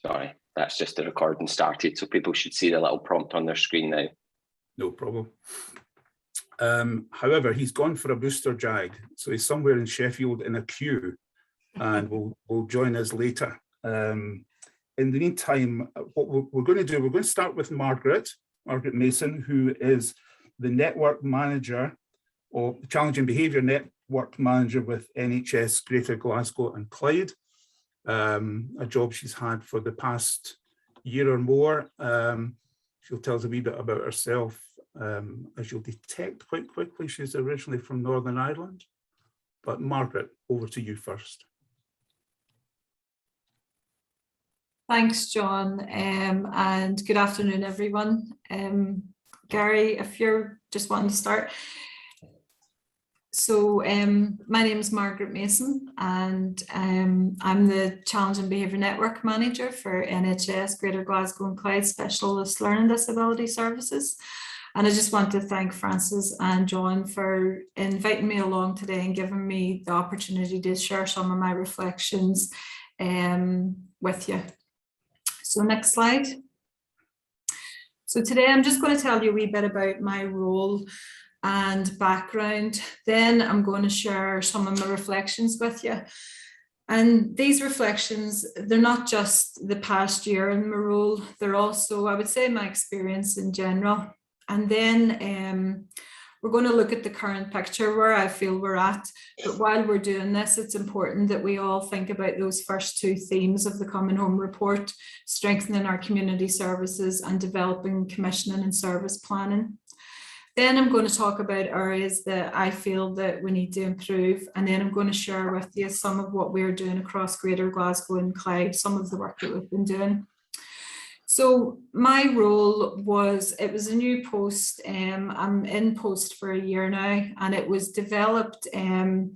Sorry, that's just the recording started, so people should see the little prompt on their screen now. No problem. However, he's gone for a booster jag, so he's somewhere in Sheffield in a queue, and will join us later. In the meantime, what we're going to do, we're going to start with Margaret Mason, who is the network manager, or Challenging Behaviour Network Manager with NHS Greater Glasgow and Clyde, a job she's had for the past year or more. She'll tell us a wee bit about herself. As you'll detect quite quickly, she's originally from Northern Ireland. But Margaret, over to you first. Thanks, John, and good afternoon, everyone. Gary, if you're just wanting to start. So my name is Margaret Mason, and I'm the Challenging Behaviour Network Manager for NHS Greater Glasgow and Clyde Specialist Learning Disability Services. And I just want to thank Francis and John for inviting me along today and giving me the opportunity to share some of my reflections with you. So next slide. So today I'm just going to tell you a wee bit about my role and background. Then I'm going to share some of my reflections with you. And these reflections, they're not just the past year in my role, they're also, I would say, my experience in general. And then we're going to look at the current picture where I feel we're at. But while we're doing this, it's important that we all think about those first two themes of the Coming Home Report: strengthening our community services and developing commissioning and service planning. Then I'm going to talk about areas that I feel that we need to improve. And then I'm going to share with you some of what we're doing across Greater Glasgow and Clyde, some of the work that we've been doing. So my role was, it was a new post. I'm in post for a year now, and it was developed, I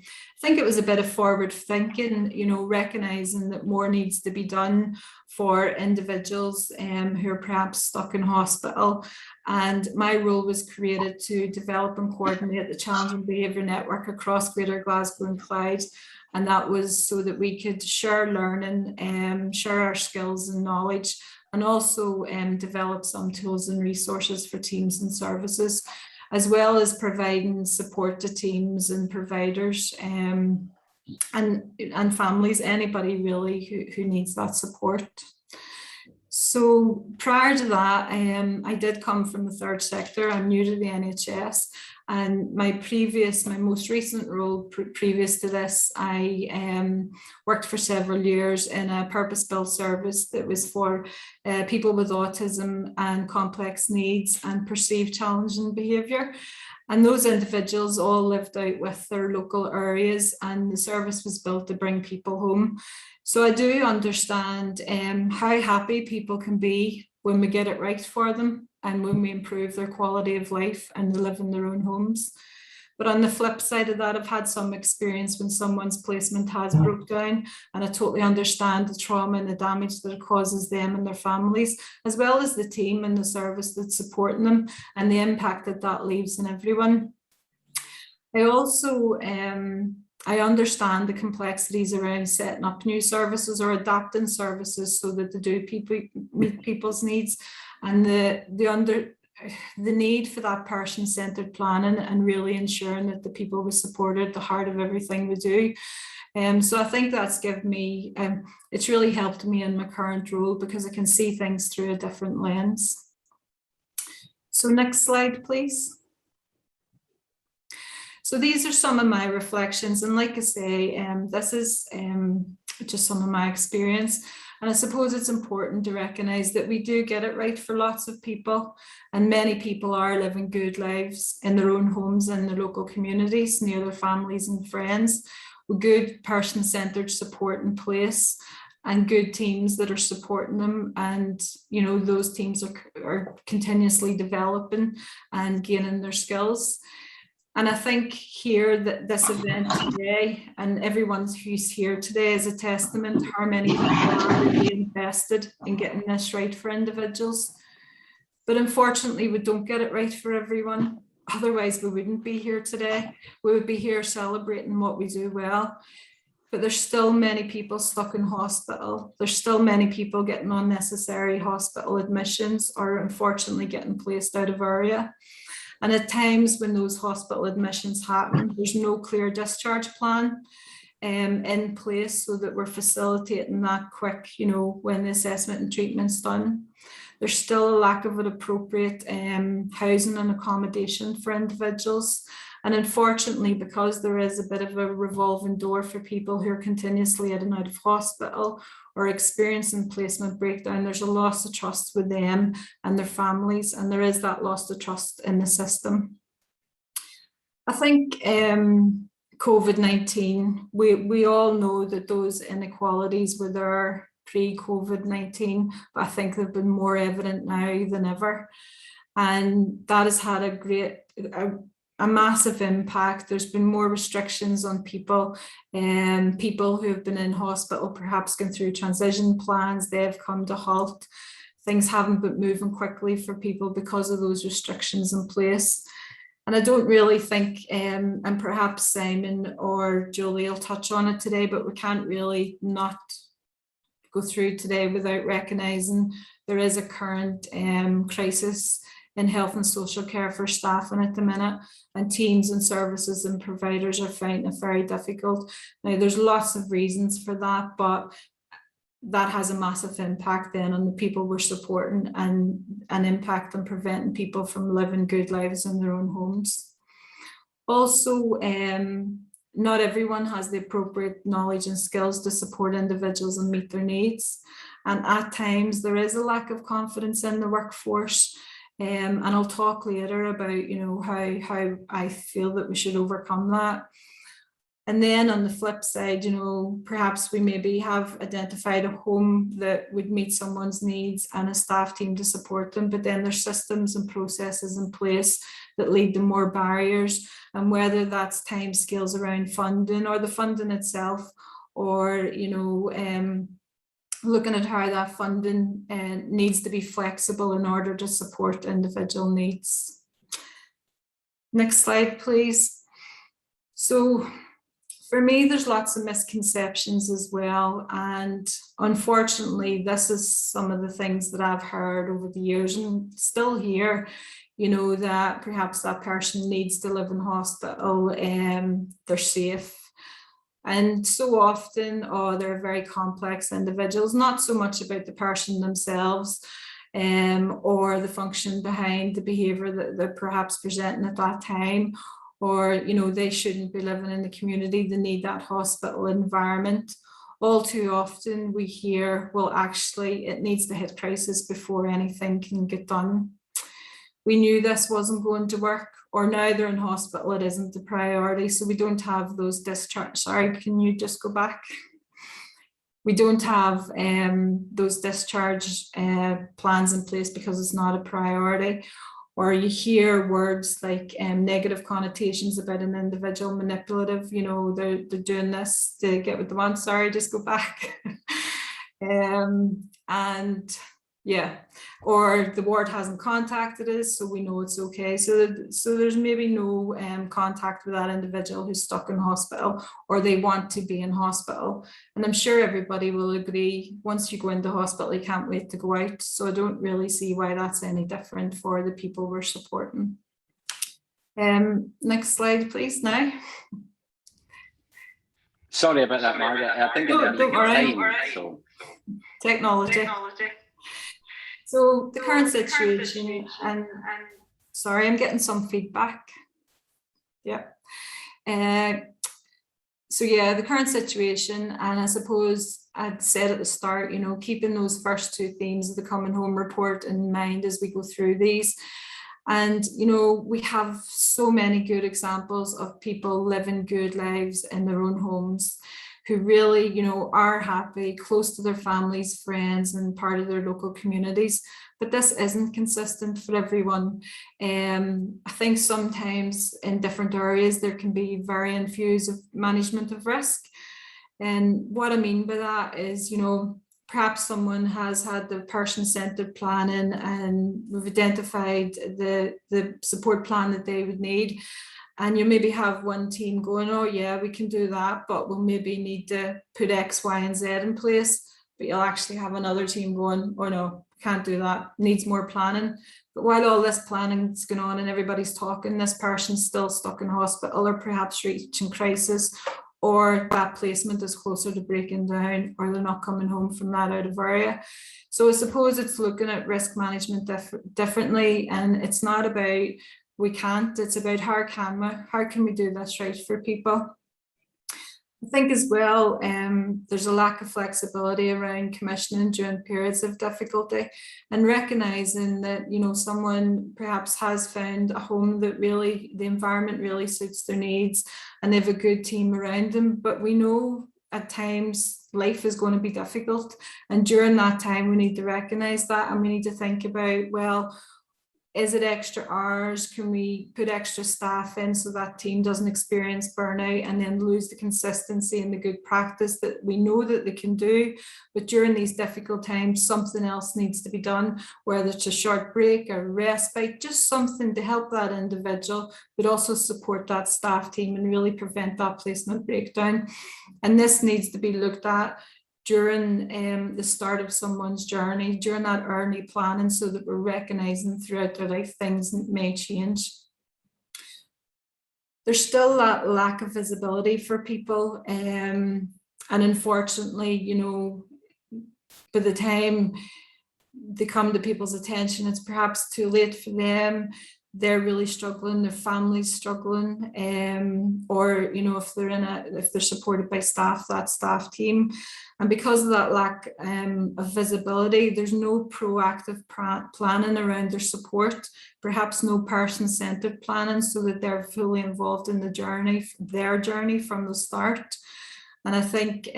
think it was a bit of forward thinking, you know, recognizing that more needs to be done for individuals who are perhaps stuck in hospital. And my role was created to develop and coordinate the Challenging Behaviour Network across Greater Glasgow and Clyde. And that was so that we could share learning, share our skills and knowledge, and also develop some tools and resources for teams and services, as well as providing support to teams and providers and families, anybody really who needs that support. So prior to that, I did come from the third sector. I'm new to the NHS, and my most recent role previous to this, I worked for several years in a purpose-built service that was for people with autism and complex needs and perceived challenging behaviour. And those individuals all lived out with their local areas, and the service was built to bring people home. So I do understand how happy people can be when we get it right for them and when we improve their quality of life and they live in their own homes. But on the flip side of that, I've had some experience when someone's placement has broke down, and I totally understand the trauma and the damage that it causes them and their families, as well as the team and the service that's supporting them, and the impact that that leaves on everyone. I also I understand the complexities around setting up new services or adapting services so that they do meet people's needs, and the need for that person-centered planning and really ensuring that the people were supported at the heart of everything we do. So I think that's given me, it's really helped me in my current role because I can see things through a different lens. So next slide, please. So these are some of my reflections, and like I say, this is just some of my experience. And I suppose it's important to recognise that we do get it right for lots of people, and many people are living good lives in their own homes and their local communities, near their families and friends, with good person-centred support in place and good teams that are supporting them. And, you know, those teams are continuously developing and gaining their skills. And I think here that this event today and everyone who's here today is a testament to how many people are really invested in getting this right for individuals. But unfortunately, we don't get it right for everyone. Otherwise, we wouldn't be here today. We would be here celebrating what we do well. but there's still many people stuck in hospital. There's still many people getting unnecessary hospital admissions or unfortunately getting placed out of area. And at times when those hospital admissions happen, there's no clear discharge plan in place so that we're facilitating that quick, you know, when the assessment and treatment's done. There's still a lack of an appropriate housing and accommodation for individuals. And unfortunately, because there is a bit of a revolving door for people who are continuously in and out of hospital or experiencing placement breakdown, there's a loss of trust with them and their families, and there is that loss of trust in the system. I think COVID-19, we all know that those inequalities were there pre-COVID-19, but I think they've been more evident now than ever. And that has had a massive impact. There's been more restrictions on people, and people who have been in hospital, perhaps going through transition plans, they've come to halt. Things haven't been moving quickly for people because of those restrictions in place. And I don't really think, and perhaps Simon or Julie will touch on it today, but we can't really not go through today without recognising there is a current crisis in health and social care for staffing at the minute, and teams and services and providers are finding it very difficult. Now, there's lots of reasons for that, but that has a massive impact then on the people we're supporting and an impact on preventing people from living good lives in their own homes. Also, not everyone has the appropriate knowledge and skills to support individuals and meet their needs. And at times there is a lack of confidence in the workforce. And I'll talk later about, you know, how I feel that we should overcome that. And then on the flip side, you know, perhaps we maybe have identified a home that would meet someone's needs and a staff team to support them, but then there's systems and processes in place that lead to more barriers, and whether that's timescales around funding or the funding itself, or, you know, looking at how that funding needs to be flexible in order to support individual needs. Next slide, please. So for me, there's lots of misconceptions as well. And unfortunately, this is some of the things that I've heard over the years and still hear, you know, that perhaps that person needs to live in hospital, they're safe. And so often, oh, they're very complex individuals, not so much about the person themselves or the function behind the behaviour that they're perhaps presenting at that time, or, you know, they shouldn't be living in the community, they need that hospital environment. All too often we hear, well, actually, it needs to hit crisis before anything can get done. We knew this wasn't going to work, or now they're in hospital, it isn't the priority. So we don't have those discharge, sorry, can you just go back? We don't have those discharge plans in place because it's not a priority. Or you hear words like negative connotations about an individual, manipulative, you know, they're doing this to get what they want. Sorry, just go back. And yeah, or the ward hasn't contacted us, so we know it's okay. So there's maybe no contact with that individual who's stuck in hospital, or they want to be in hospital. And I'm sure everybody will agree, once you go into hospital, you can't wait to go out. So I don't really see why that's any different for the people we're supporting. Next slide, please, now. Sorry about that, Margaret. I think don't worry. So. Technology. So the current situation, and sorry, I'm getting some feedback. Yeah. So yeah, the current situation, and I suppose I'd said at the start, you know, keeping those first two themes of the Coming Home report in mind as we go through these. And, you know, we have so many good examples of people living good lives in their own homes, who really, you know, are happy, close to their families, friends, and part of their local communities. But this isn't consistent for everyone. I think sometimes in different areas, there can be varying views of management of risk. And what I mean by that is, you know, perhaps someone has had the person-centered planning and we've identified the support plan that they would need. And you maybe have one team going, oh yeah, we can do that, but we'll maybe need to put X, Y, and Z in place. But you'll actually have another team going, oh no, can't do that, needs more planning. But while all this planning is going on and everybody's talking, this person's still stuck in hospital or perhaps reaching crisis, or that placement is closer to breaking down, or they're not coming home from that out of area. So I suppose it's looking at risk management differently, and it's not about we can't, it's about how can we do this right for people. I think as well, there's a lack of flexibility around commissioning during periods of difficulty, and recognizing that, you know, someone perhaps has found a home that really, the environment really suits their needs and they have a good team around them. But we know at times life is going to be difficult. And during that time, we need to recognize that, and we need to think about, well, is it extra hours? Can we put extra staff in so that team doesn't experience burnout and then lose the consistency and the good practice that we know that they can do? But during these difficult times, something else needs to be done, whether it's a short break or respite, just something to help that individual, but also support that staff team and really prevent that placement breakdown. And this needs to be looked at during the start of someone's journey, during that early planning, so that we're recognizing throughout their life things may change. There's still that lack of visibility for people, and unfortunately, you know, by the time they come to people's attention, it's perhaps too late for them. They're really struggling, their family's struggling, or, you know, if they're supported by staff, that staff team. And because of that lack of visibility, there's no proactive planning around their support, perhaps no person-centered planning so that they're fully involved in the journey, their journey from the start. And I think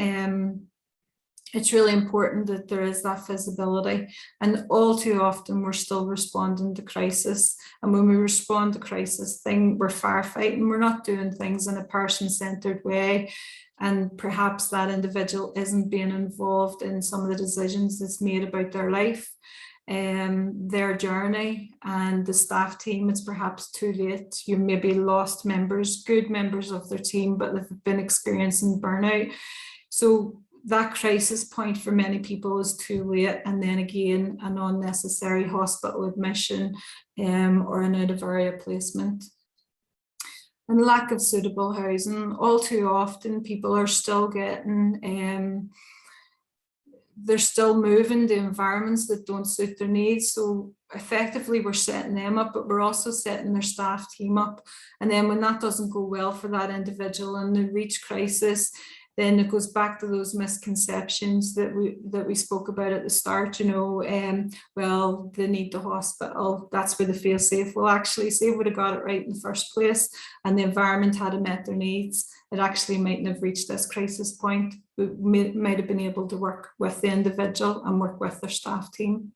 it's really important that there is that visibility, and all too often we're still responding to crisis. And when we respond to crisis, we're firefighting, we're not doing things in a person-centered way. And perhaps that individual isn't being involved in some of the decisions that's made about their life, their journey, and the staff team. It's perhaps too late. You maybe lost members, good members of their team, but they've been experiencing burnout. So that crisis point for many people is too late, and then again an unnecessary hospital admission or an out of area placement. And lack of suitable housing. All too often people are still getting, they're still moving to environments that don't suit their needs. So effectively we're setting them up, but we're also setting their staff team up. And then when that doesn't go well for that individual and they reach crisis, then it goes back to those misconceptions that we spoke about at the start, you know, well, they need the hospital, that's where they feel safe. Well, actually, say we would have got it right in the first place and the environment had met their needs, it actually mightn't have reached this crisis point. We might have been able to work with the individual and work with their staff team.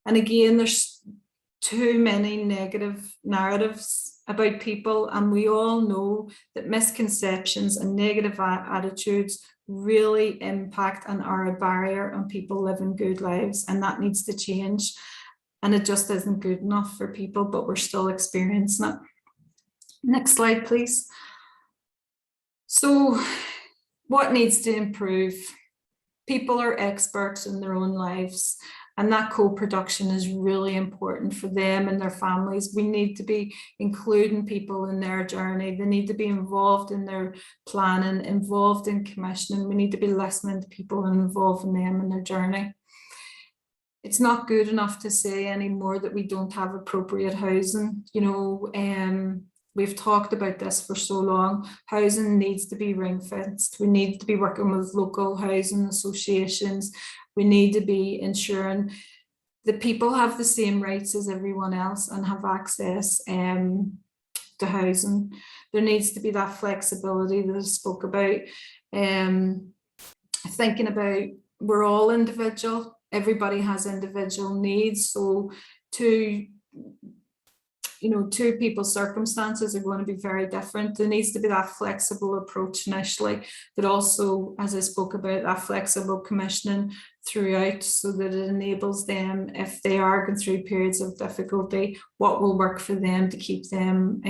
And again, there's too many negative narratives about people, and we all know that misconceptions and negative attitudes really impact and are a barrier on people living good lives, and that needs to change. And it just isn't good enough for people, but we're still experiencing it. Next slide, please. So what needs to improve? People are experts in their own lives, and that co-production is really important for them and their families. We need to be including people in their journey. They need to be involved in their planning, involved in commissioning. We need to be listening to people and involving them in their journey. It's not good enough to say anymore that we don't have appropriate housing. You know, we've talked about this for so long. Housing needs to be ring-fenced. We need to be working with local housing associations. We need to be ensuring that people have the same rights as everyone else and have access to housing. There needs to be that flexibility that I spoke about. Thinking about, we're all individual, everybody has individual needs. So to, you know, two people's circumstances are going to be very different. There needs to be that flexible approach initially, but also, as I spoke about, that flexible commissioning throughout, so that it enables them, if they are going through periods of difficulty, what will work for them to keep them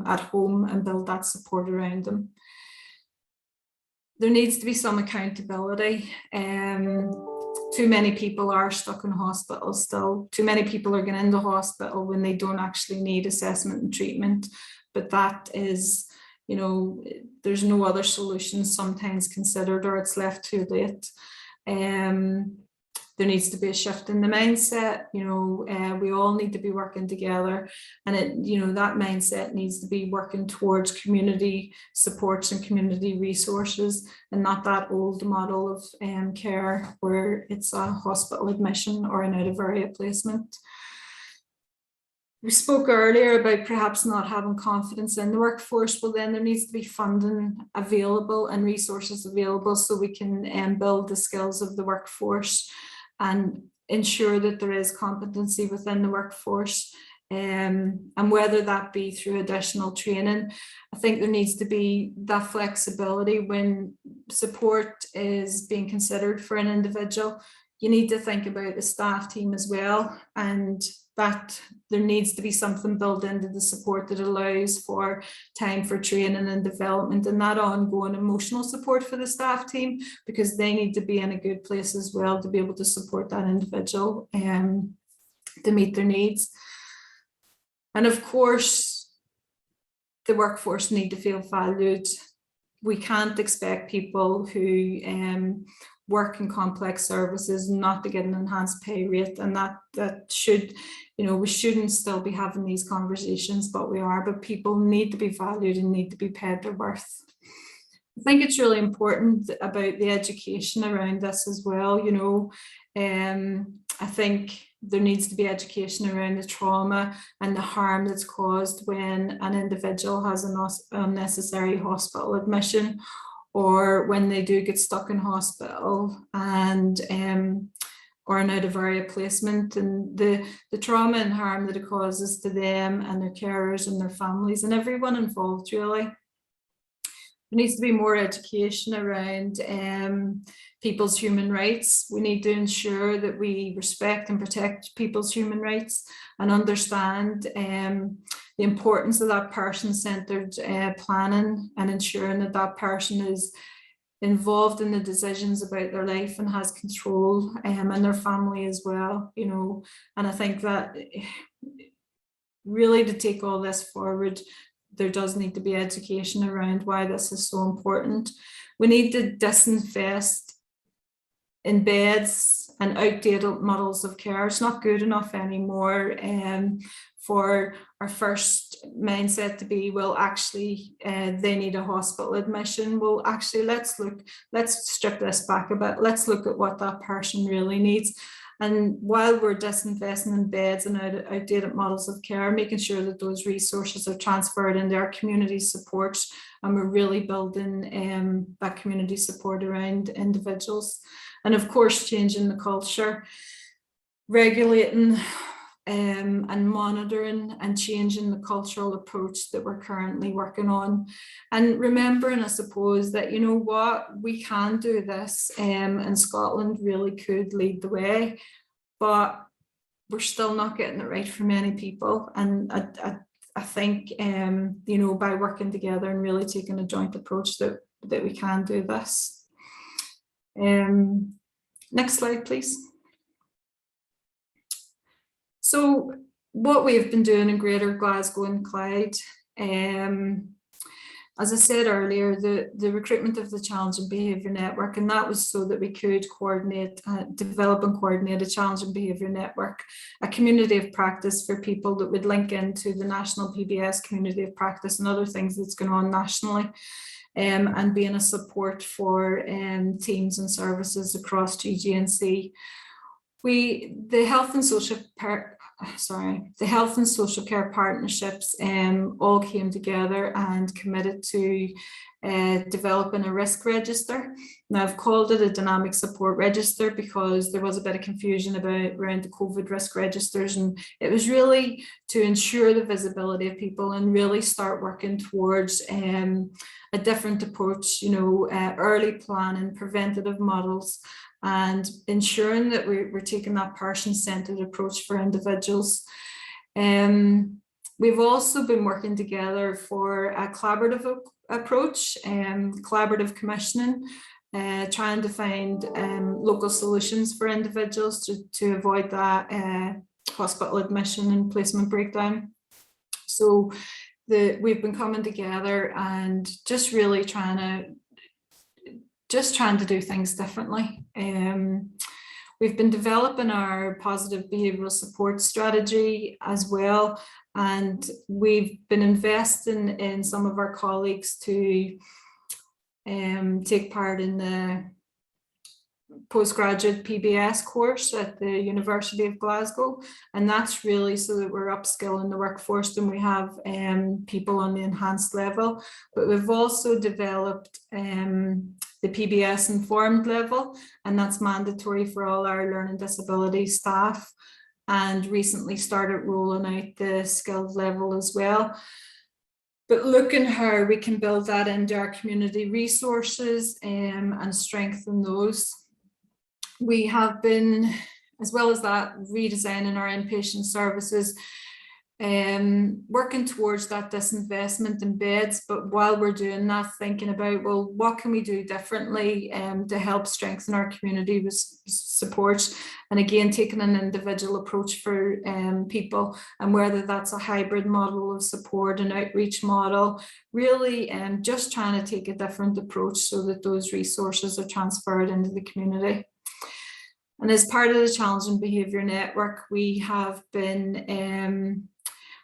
at home and build that support around them. There needs to be some accountability. Too many people are stuck in hospital still. Too many people are going into hospital when they don't actually need assessment and treatment. But that is, you know, there's no other solution sometimes considered, or it's left too late. There needs to be a shift in the mindset. You know, we all need to be working together, and it, you know, that mindset needs to be working towards community supports and community resources, and not that old model of care where it's a hospital admission or an out of area placement. We spoke earlier about perhaps not having confidence in the workforce. Well, then there needs to be funding available and resources available so we can build the skills of the workforce and ensure that there is competency within the workforce, and whether that be through additional training. I think there needs to be that flexibility when support is being considered for an individual. You need to think about the staff team as well, and that there needs to be something built into the support that allows for time for training and development, and that ongoing emotional support for the staff team, because they need to be in a good place as well to be able to support that individual to meet their needs. And of course, the workforce need to feel valued. We can't expect people who work in complex services not to get an enhanced pay rate, and that should, you know, we shouldn't still be having these conversations, but we are. But people need to be valued and need to be paid their worth. I think it's really important about the education around this as well. You know, I think there needs to be education around the trauma and the harm that's caused when an individual has an unnecessary hospital admission, or when they do get stuck in hospital and or an out of area placement, and the trauma and harm that it causes to them and their carers and their families and everyone involved, really. There needs to be more education around people's human rights. We need to ensure that we respect and protect people's human rights and understand the importance of that person-centered planning, and ensuring that that person is involved in the decisions about their life and has control, and their family as well, you know. And I think that really, to take all this forward, there does need to be education around why this is so important. We need to disinvest in beds and outdated models of care. It's not good enough anymore for our first mindset to be, well, actually, they need a hospital admission. Well, actually, let's strip this back a bit. Let's look at what that person really needs. And while we're disinvesting in beds and outdated models of care, making sure that those resources are transferred into our community support, and we're really building that community support around individuals. And of course, changing the culture, regulating and monitoring and changing the cultural approach that we're currently working on. And remembering, I suppose, that, you know what, we can do this, and Scotland really could lead the way, but we're still not getting it right for many people. And I think, you know, by working together and really taking a joint approach that we can do this. Next slide, please. So what we've been doing in Greater Glasgow and Clyde, as I said earlier, the recruitment of the Challenging Behaviour Network, and that was so that we could coordinate, develop and coordinate a Challenging Behaviour Network, a community of practice for people that would link into the national PBS community of practice and other things that's going on nationally, and being a support for teams and services across GGNC. The Health and Social the health and social care partnerships all came together and committed to developing a risk register. Now, I've called it a dynamic support register because there was a bit of confusion around the COVID risk registers, and it was really to ensure the visibility of people and really start working towards a different approach, early planning, preventative models, and ensuring that we're taking that person-centered approach for individuals. We've also been working together for a collaborative approach, collaborative commissioning, trying to find local solutions for individuals to avoid that hospital admission and placement breakdown. So we've been coming together and just really trying to do things differently. We've been developing our positive behavioural support strategy as well, and we've been investing in some of our colleagues to take part in the postgraduate PBS course at the University of Glasgow, and that's really so that we're upskilling the workforce and we have people on the enhanced level. But we've also developed the PBS informed level, and that's mandatory for all our learning disability staff, and recently started rolling out the skilled level as well. But looking how we can build that into our community resources and strengthen those. We have been, as well as that, redesigning our inpatient services, working towards that disinvestment in beds, but while we're doing that, thinking about, well, what can we do differently to help strengthen our community with support, and again taking an individual approach for people, and whether that's a hybrid model of support and outreach model, really just trying to take a different approach so that those resources are transferred into the community. And as part of the Challenging Behaviour Network, we have been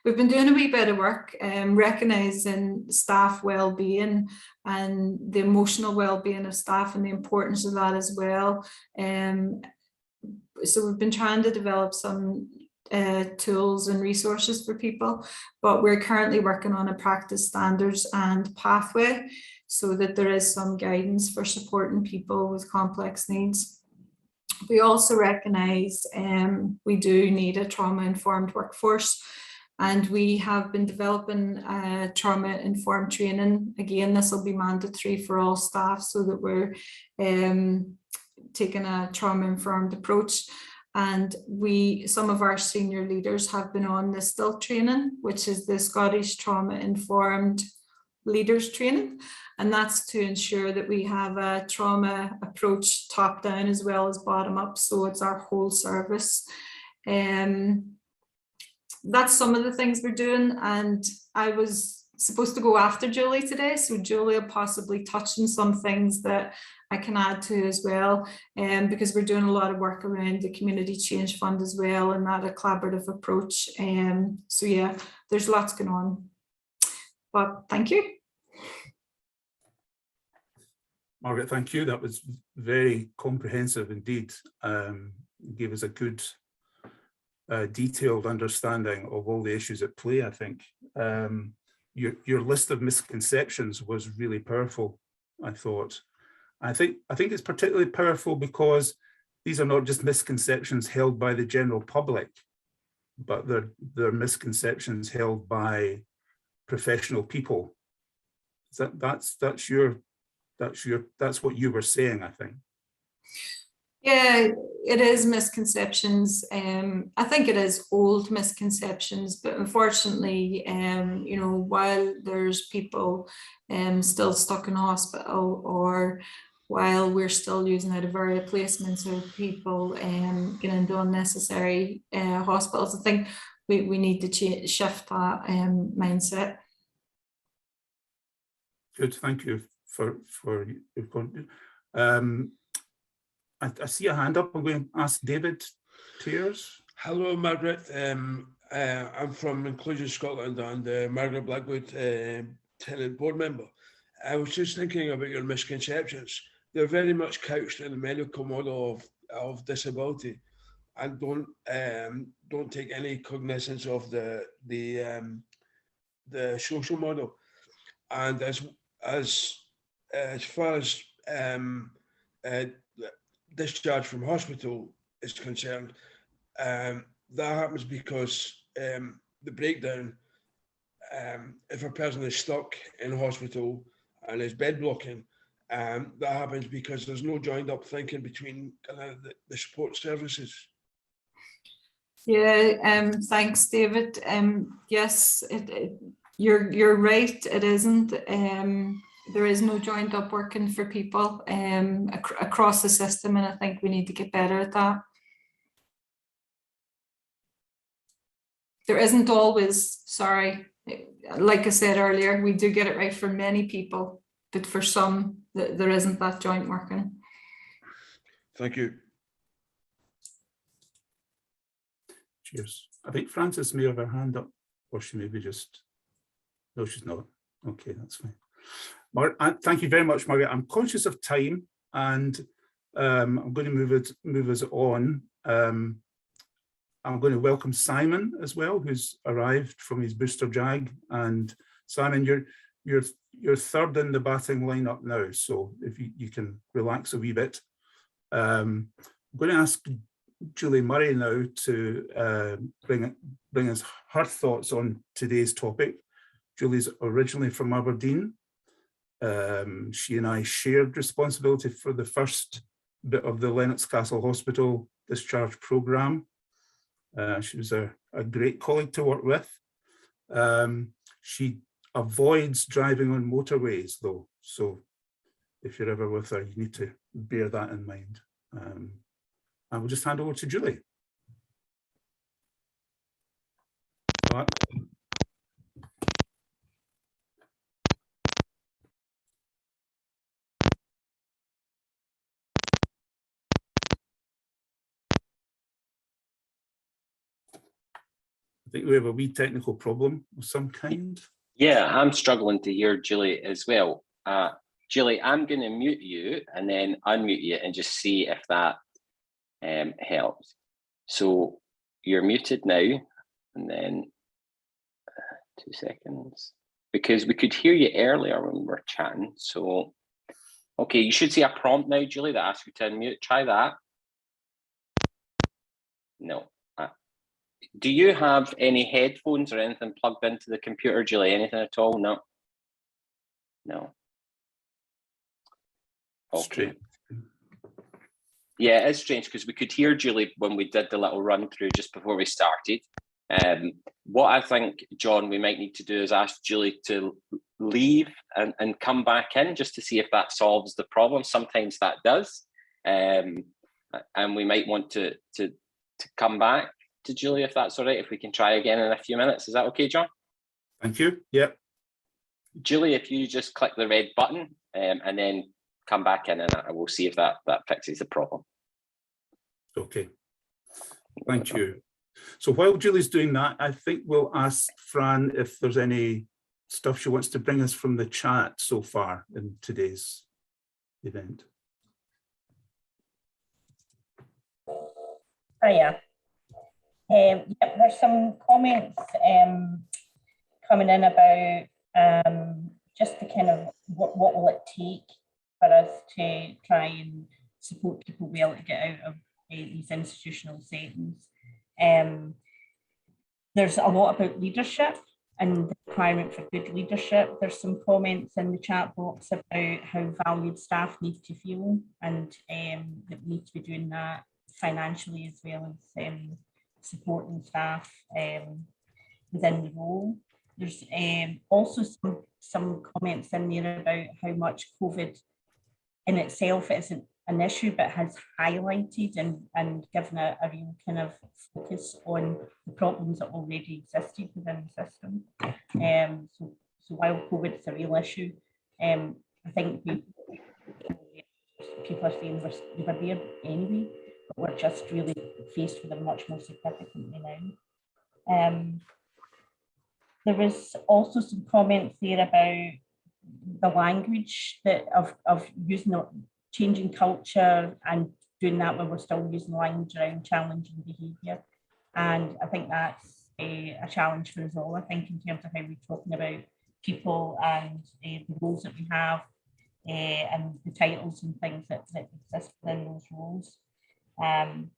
we've been doing a wee bit of work recognising staff well-being and the emotional well-being of staff and the importance of that as well. So we've been trying to develop some tools and resources for people, but we're currently working on a practice standards and pathway so that there is some guidance for supporting people with complex needs. We also recognise we do need a trauma-informed workforce, and we have been developing trauma-informed training. Again, this will be mandatory for all staff so that we're taking a trauma-informed approach. And some of our senior leaders have been on the STILT training, which is the Scottish Trauma-Informed Leaders Training. And that's to ensure that we have a trauma approach top down as well as bottom up. So it's our whole service. That's some of the things we're doing. And I was supposed to go after Julie today. So Julie will possibly touch on some things that I can add to as well. Because we're doing a lot of work around the Community Change Fund as well, and that a collaborative approach. So yeah, there's lots going on. But thank you. Margaret, thank you. That was very comprehensive indeed. Gave us a good detailed understanding of all the issues at play, I think. Your list of misconceptions was really powerful, I thought. I think it's particularly powerful because these are not just misconceptions held by the general public, but they're misconceptions held by professional people. That's what you were saying, I think. Yeah, it is misconceptions. I think it is old misconceptions, but unfortunately, while there's people still stuck in hospital, or while we're still using out of area placements, or people getting into unnecessary hospitals, I think we need to shift that mindset. Good, thank you for your comment. I see a hand up. I'm going to ask David Tears. Hello, Margaret. I'm from Inclusion Scotland and Margaret Blackwood, tenant board member. I was just thinking about your misconceptions. They're very much couched in the medical model of disability. and don't take any cognizance of the social model. And as far as discharge from hospital is concerned, that happens because the breakdown, if a person is stuck in hospital and is bed blocking, that happens because there's no joined up thinking between the support services. Yeah, thanks, David. Yes, you're right. It isn't. There is no joined up working for people across the system, and I think we need to get better at that. There isn't always, sorry, like I said earlier, we do get it right for many people, but for some, there isn't that joint working. Thank you. Cheers. I think Frances may have her hand up, or she may be just, no, she's not. Okay, that's fine. Thank you very much, Margaret. I'm conscious of time, and I'm going to move us on. I'm going to welcome Simon as well, who's arrived from his booster jag. And Simon, you're third in the batting lineup now, so if you can relax a wee bit. I'm going to ask Julie Murray now to bring us her thoughts on today's topic. Julie's originally from Aberdeen. She and I shared responsibility for the first bit of the Lennox Castle Hospital discharge programme. She was a great colleague to work with. She avoids driving on motorways though, so if you're ever with her, you need to bear that in mind. I will just hand over to Julie. I think we have a wee technical problem of some kind. Yeah, I'm struggling to hear Julie as well. Julie, I'm going to mute you and then unmute you and just see if that helps. So you're muted now, and then 2 seconds, because we could hear you earlier when we were chatting. So, okay, you should see a prompt now, Julie, that asks you to unmute. Try that. No. Do you have any headphones or anything plugged into the computer, Julie? Anything at all? No. No. Okay. Yeah, it's strange because we could hear Julie when we did the little run through just before we started. What I think, John, we might need to do is ask Julie to leave and come back in just to see if that solves the problem. Sometimes that does. And we might want to come back to Julie, if that's all right, if we can try again in a few minutes. Is that okay, John? Thank you. Yep. Julie, if you just click the red button and then come back in, and I will see if that fixes the problem. Okay. Thank you. So while Julie's doing that, I think we'll ask Fran if there's any stuff she wants to bring us from the chat so far in today's event. Hiya. Yeah, there's some comments coming in about just the kind of what will it take for us to try and support people well to get out of these institutional settings. There's a lot about leadership and the requirement for good leadership. There's some comments in the chat box about how valued staff need to feel, and that we need to be doing that financially as well as supporting staff within the role. There's also some comments in there about how much COVID in itself isn't an issue, but has highlighted and given a real kind of focus on the problems that already existed within the system. So while COVID is a real issue, I think people are saying we were there anyway, but we're just really faced with it much more significantly now. There was also some comments there about the language that of using changing culture and doing that when we're still using language around challenging behaviour. And I think that's a challenge for us all, I think, in terms of how we're talking about people and the roles that we have and the titles and things that exist within those roles. And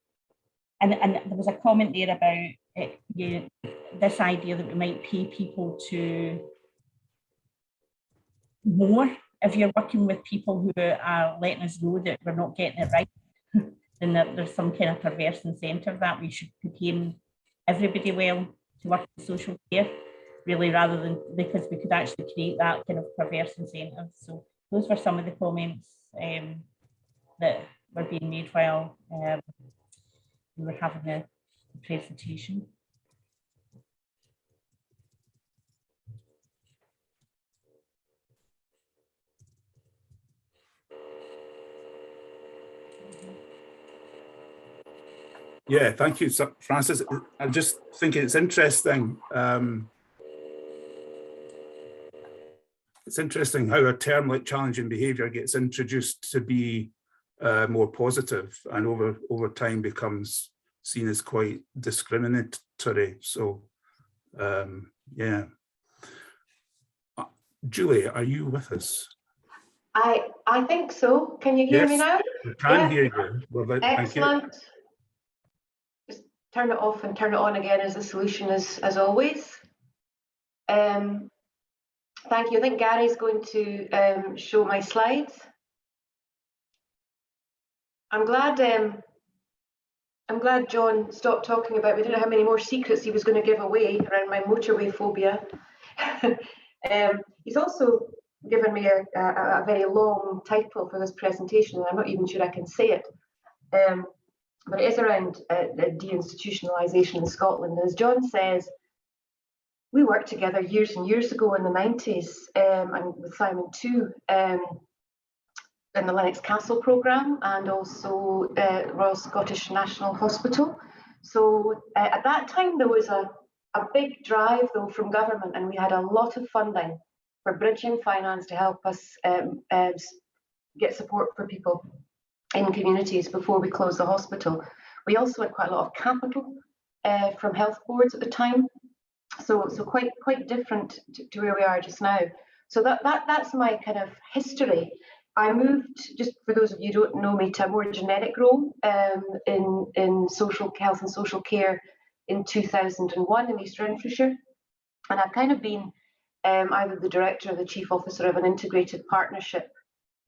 there was a comment there about this idea that we might pay people to more if you're working with people who are letting us know that we're not getting it right, then there's some kind of perverse incentive that we should be paying everybody well to work in social care, really, rather than, because we could actually create that kind of perverse incentive. So those were some of the comments that were being made while we were having the presentation. Yeah, thank you, Francis. I just think it's interesting. It's interesting how a term like challenging behaviour gets introduced to be more positive, and over time becomes seen as quite discriminatory. So, yeah. Julie, are you with us? I think so. Can you hear me now? We can hear you. Well, excellent. Just turn it off and turn it on again is the solution, as always. Thank you. I think Gary's going to show my slides. I'm glad John stopped talking about, we didn't know how many more secrets he was going to give away around my motorway phobia. He's also given me a very long title for this presentation, and I'm not even sure I can say it. But it is around deinstitutionalisation in Scotland. As John says, we worked together years and years ago in the 90s and with Simon too, in the Lennox Castle programme, and also Royal Scottish National Hospital. So at that time there was a big drive though from government, and we had a lot of funding for bridging finance to help us get support for people in communities before we closed the hospital. We also had quite a lot of capital from health boards at the time, so quite different to where we are just now. So that's my kind of history. I moved, just for those of you who don't know me, to a more generic role in social health and social care in 2001 in East Renfrewshire, and I've kind of been either the director or the chief officer of an integrated partnership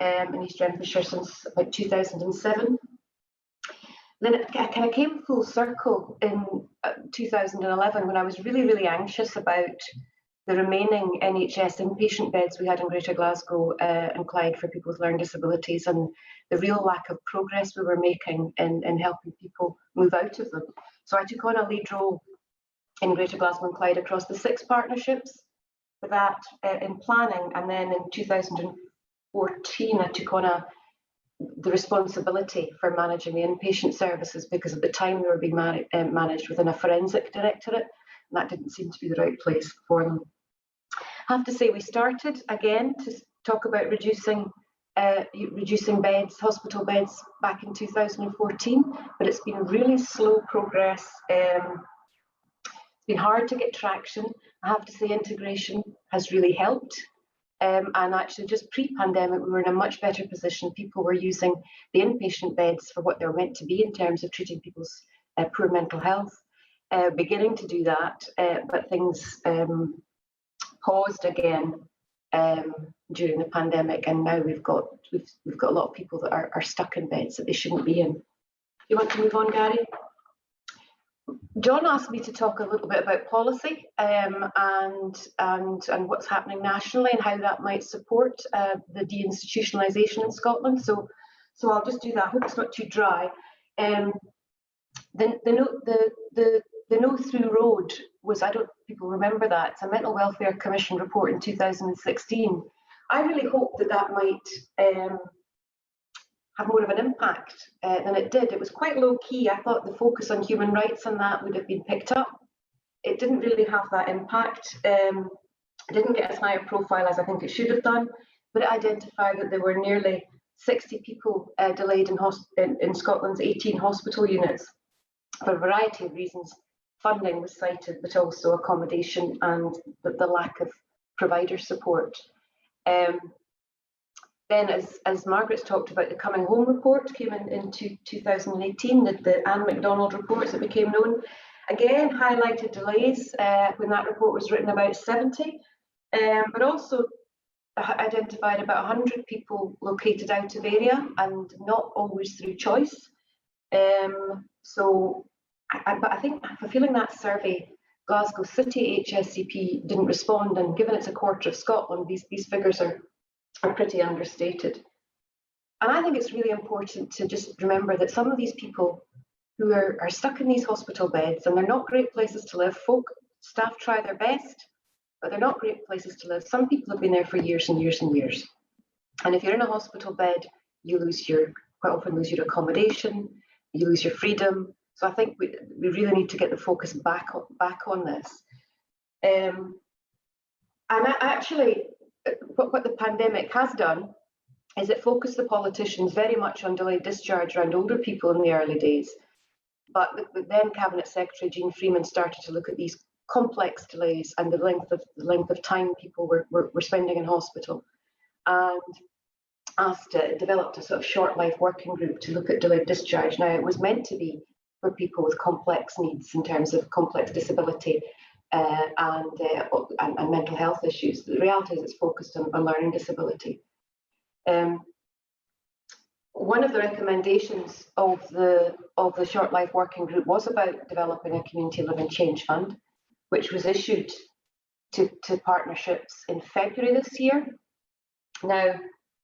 in East Renfrewshire since about 2007. Then I kind of came full circle in 2011 when I was really anxious about the remaining NHS inpatient beds we had in Greater Glasgow and Clyde for people with learning disabilities, and the real lack of progress we were making in helping people move out of them. So I took on a lead role in Greater Glasgow and Clyde across the 6 partnerships for that in planning, and then in 2014 I took on the responsibility for managing the inpatient services, because at the time they were being managed within a forensic directorate, and that didn't seem to be the right place for them. I have to say, we started again to talk about reducing beds, hospital beds, back in 2014, but it's been really slow progress. It's been hard to get traction. I have to say, integration has really helped. And actually, just pre-pandemic, we were in a much better position. People were using the inpatient beds for what they were meant to be in terms of treating people's poor mental health. Beginning to do that, but things paused again during the pandemic, and now we've got a lot of people that are stuck in beds that they shouldn't be in. You want to move on, Gary? John asked me to talk a little bit about policy and what's happening nationally and how that might support the deinstitutionalisation in Scotland. So I'll just do that. I hope it's not too dry. The No Through Road was, I don't know if people remember that, it's a Mental Welfare Commission report in 2016. I really hope that might have more of an impact than it did. It was quite low key. I thought the focus on human rights and that would have been picked up. It didn't really have that impact. It didn't get as high a profile as I think it should have done, but it identified that there were nearly 60 people delayed in Scotland's 18 hospital units for a variety of reasons. Funding was cited, but also accommodation and the lack of provider support. Then, as Margaret's talked about, the Coming Home report came in 2018, the Anne MacDonald report, as it became known, again highlighted delays when that report was written, about 70, but also identified about 100 people located out of area and not always through choice. But I think, for feeling that survey, Glasgow City HSCP didn't respond, and given it's a quarter of Scotland, these figures are pretty understated. And I think it's really important to just remember that some of these people who are stuck in these hospital beds, and they're not great places to live. Staff try their best, but they're not great places to live. Some people have been there for years and years and years. And if you're in a hospital bed, you quite often lose your accommodation, you lose your freedom. So I think we really need to get the focus back on this. And actually, what the pandemic has done is it focused the politicians very much on delayed discharge around older people in the early days. But the then Cabinet Secretary, Jean Freeman, started to look at these complex delays and the length of time people were spending in hospital, and developed a sort of short life working group to look at delayed discharge. Now, it was meant to be for people with complex needs in terms of complex disability and mental health issues. The reality is it's focused on learning disability. One of the recommendations of the Short Life Working Group was about developing a community living change fund, which was issued to partnerships in February this year. Now,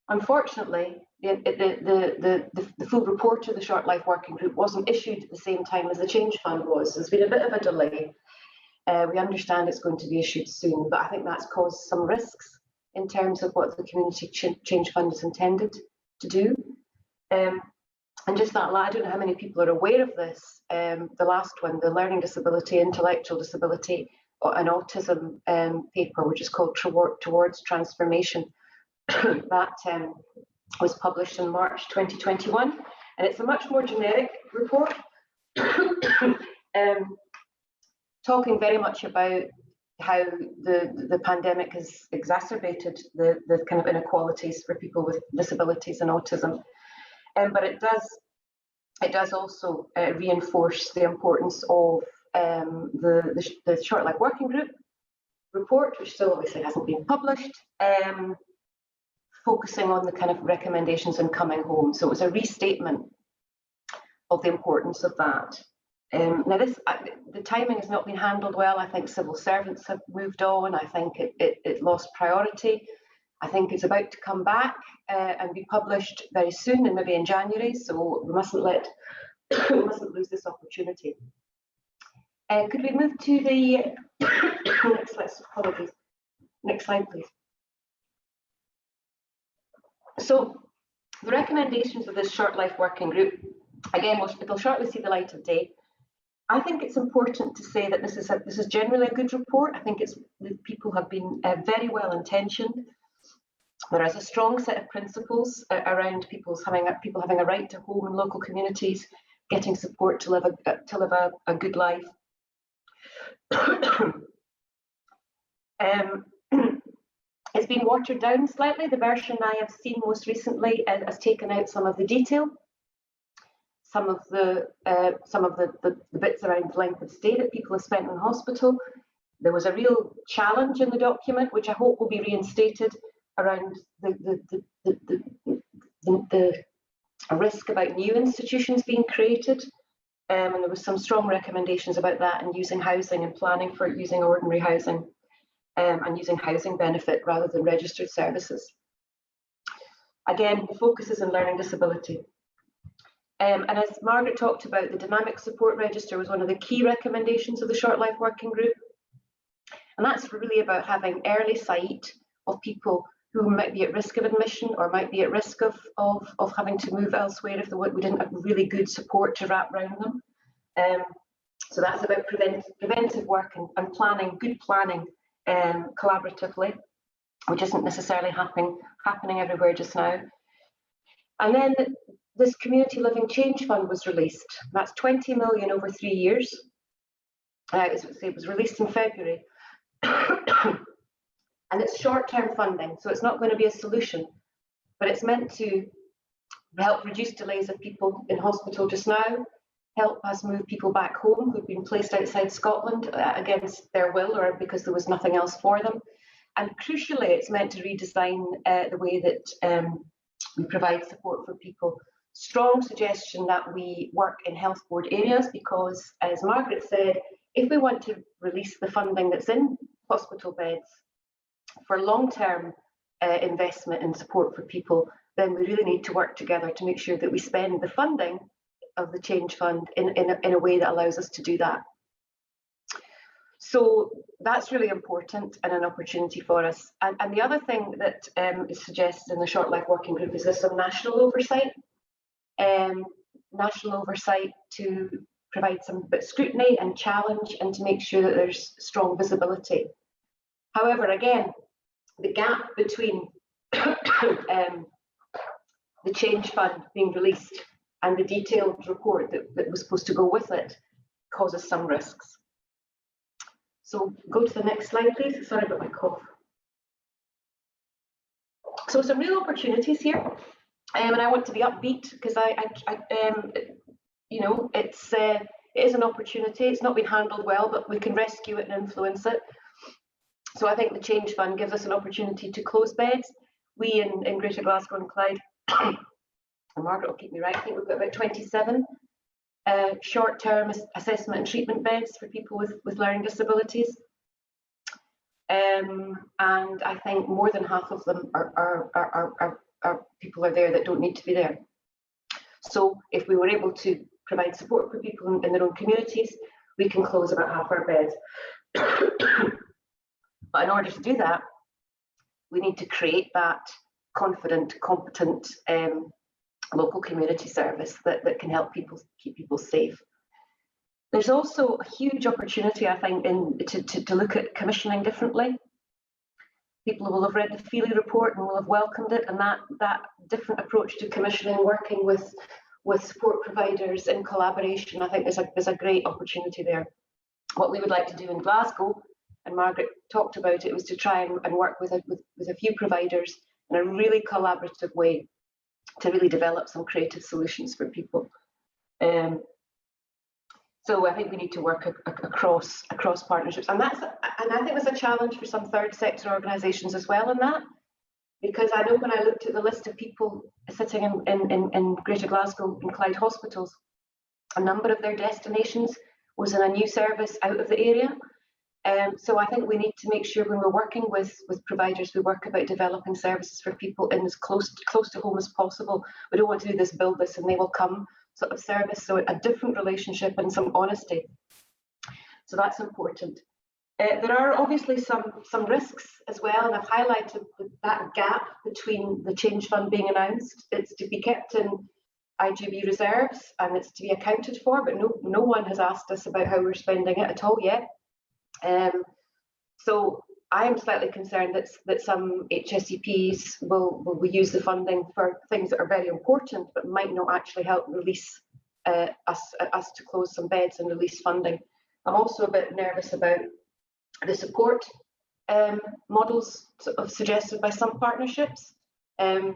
unfortunately, the full report of the Short Life Working Group wasn't issued at the same time as the Change Fund was. There's been a bit of a delay. We understand it's going to be issued soon, but I think that's caused some risks in terms of what the Community Change Fund is intended to do. And just that, I don't know how many people are aware of this. The last one, the Learning Disability, Intellectual Disability and Autism paper, which is called Towards Transformation, that was published in March 2021. And it's a much more generic report, talking very much about how the pandemic has exacerbated the kind of inequalities for people with disabilities and autism. But it does also reinforce the importance of the Short Life Working Group report, which still obviously hasn't been published, focusing on the kind of recommendations in Coming Home. So it was a restatement of the importance of that. Now, the timing has not been handled well. I think civil servants have moved on. I think it lost priority. I think it's about to come back and be published very soon, and maybe in January. So we mustn't lose this opportunity. Could we move to the next slide, please? So the recommendations of this Short Life Working Group, again, it'll shortly see the light of day. I think it's important to say that this is generally a good report. I think the people have been very well intentioned. There is a strong set of principles around people having a right to home in local communities, getting support to live a good life. It's been watered down slightly. The version I have seen most recently has taken out some of the detail, some of the bits around length of stay that people have spent in hospital. There was a real challenge in the document, which I hope will be reinstated, around the risk about new institutions being created. And there was some strong recommendations about that, and using housing and planning for using ordinary housing and using housing benefit rather than registered services. Again, the focus is on learning disability. And as Margaret talked about, the Dynamic Support Register was one of the key recommendations of the Short Life Working Group. And that's really about having early sight of people who might be at risk of admission or might be at risk of having to move elsewhere if we didn't have really good support to wrap around them. So that's about preventive work and planning, good planning collaboratively, which isn't necessarily happening everywhere just now. And then this Community Living Change Fund was released. That's 20 million over 3 years. It was released in February. And it's short-term funding, so it's not going to be a solution, but it's meant to help reduce delays of people in hospital just now, help us move people back home who've been placed outside Scotland against their will or because there was nothing else for them. And crucially, it's meant to redesign the way that we provide support for people. Strong suggestion that we work in health board areas because, as Margaret said, if we want to release the funding that's in hospital beds for long-term investment and support for people, then we really need to work together to make sure that we spend the funding of the Change Fund in a way that allows us to do that. So that's really important and an opportunity for us. And the other thing that is suggested in the Short Life Working Group is there's some national oversight. National oversight to provide some bit of scrutiny and challenge and to make sure that there's strong visibility. However, again, the gap between the Change Fund being released and the detailed report that was supposed to go with it causes some risks. So go to the next slide, please. Sorry about my cough. So some real opportunities here. And I want to be upbeat because you know, it is an opportunity. It's not been handled well, but we can rescue it and influence it. So I think the Change Fund gives us an opportunity to close beds. We in Greater Glasgow and Clyde, and Margaret will keep me right, I think we've got about 27 short-term assessment and treatment beds for people with learning disabilities. And I think more than half of them are people are there that don't need to be there. So if we were able to provide support for people in their own communities, we can close about half our beds. But in order to do that, we need to create that confident, competent local community service that can help people keep people safe. There's also a huge opportunity, I think, to look at commissioning differently. People will have read the Feely report and will have welcomed it, and that different approach to commissioning, working with support providers in collaboration, I think there's a great opportunity there. What we would like to do in Glasgow, and Margaret talked about it, was to try and work with a few providers in a really collaborative way to really develop some creative solutions for people. So I think we need to work across partnerships, and I think there's a challenge for some third sector organisations as well in that, because I know when I looked at the list of people sitting in Greater Glasgow and Clyde hospitals, a number of their destinations was in a new service out of the area. So I think we need to make sure when we're working with providers, we work about developing services for people in as close to home as possible. We don't want to do this build this and they will come sort of service, so a different relationship and some honesty. So that's important. There are obviously some risks as well, and I've highlighted that gap between the Change Fund being announced. It's to be kept in IGB reserves and it's to be accounted for, but no one has asked us about how we're spending it at all yet. So I am slightly concerned that some HSEPs will use the funding for things that are very important, but might not actually help release us to close some beds and release funding. I'm also a bit nervous about the support models sort of suggested by some partnerships. I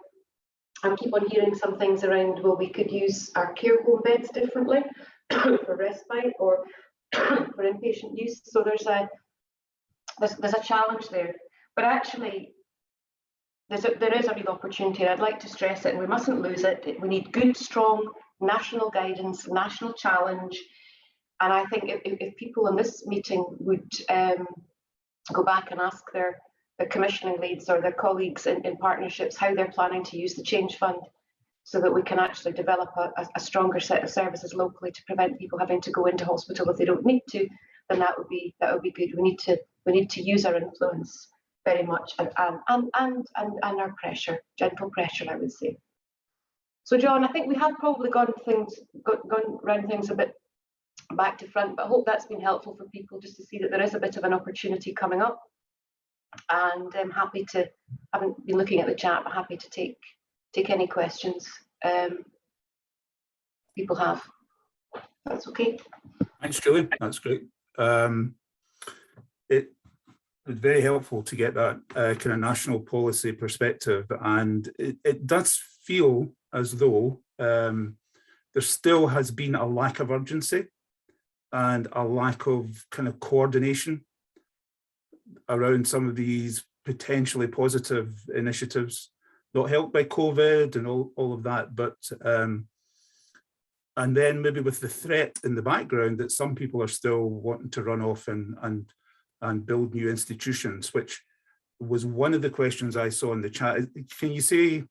keep on hearing some things around, well, we could use our care home beds differently for respite or for inpatient use. So there's a challenge there, but actually there is a real opportunity, and I'd like to stress it, and we mustn't lose it. We need good, strong national guidance, national challenge, and I think if people in this meeting would go back and ask their commissioning leads or their colleagues in partnerships how they're planning to use the Change Fund, so that we can actually develop a stronger set of services locally to prevent people having to go into hospital if they don't need to, then that would be good. We need to use our influence very much and our pressure, gentle pressure, I would say. So John, I think we have probably gone around things a bit back to front, but I hope that's been helpful for people just to see that there is a bit of an opportunity coming up. And I'm happy to, I haven't been looking at the chat, but happy to take any questions people have. That's okay. Thanks, Julie. That's great. It was very helpful to get that kind of national policy perspective, and it does feel as though there still has been a lack of urgency and a lack of kind of coordination around some of these potentially positive initiatives, not helped by COVID and all of that, but and then maybe with the threat in the background that some people are still wanting to run off and build new institutions, which was one of the questions I saw in the chat. Can you say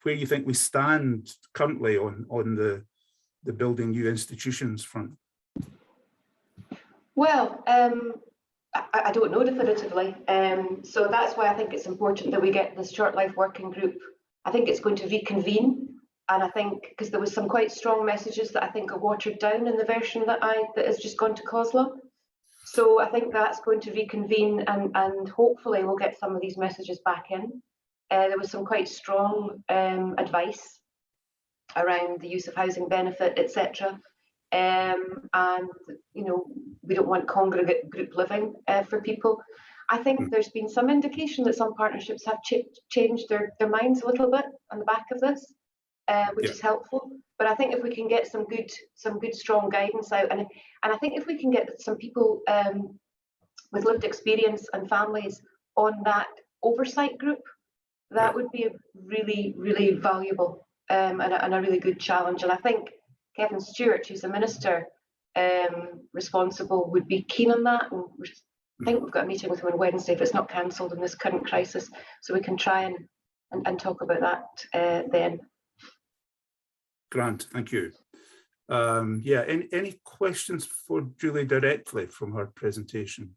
where you think we stand currently on the building new institutions front? Well, I don't know definitively. So that's why I think it's important that we get this Short Life Working Group. I think it's going to reconvene. And I think, because there was some quite strong messages that I think are watered down in the version that has just gone to COSLA. So I think that's going to reconvene, and hopefully we'll get some of these messages back in. There was some quite strong advice around the use of housing benefit, etc. And you know, we don't want congregate group living for people. I think there's been some indication that some partnerships have changed their minds a little bit on the back of this. Which is helpful, but I think if we can get some good strong guidance out, and I think if we can get some people with lived experience and families on that oversight group, that would be really, really valuable and a really good challenge. And I think Kevin Stewart, who's the minister responsible, would be keen on that. And I think we've got a meeting with him on Wednesday if it's not cancelled in this current crisis, so we can try and talk about that then. Grant, thank you. Yeah, any questions for Julie directly from her presentation?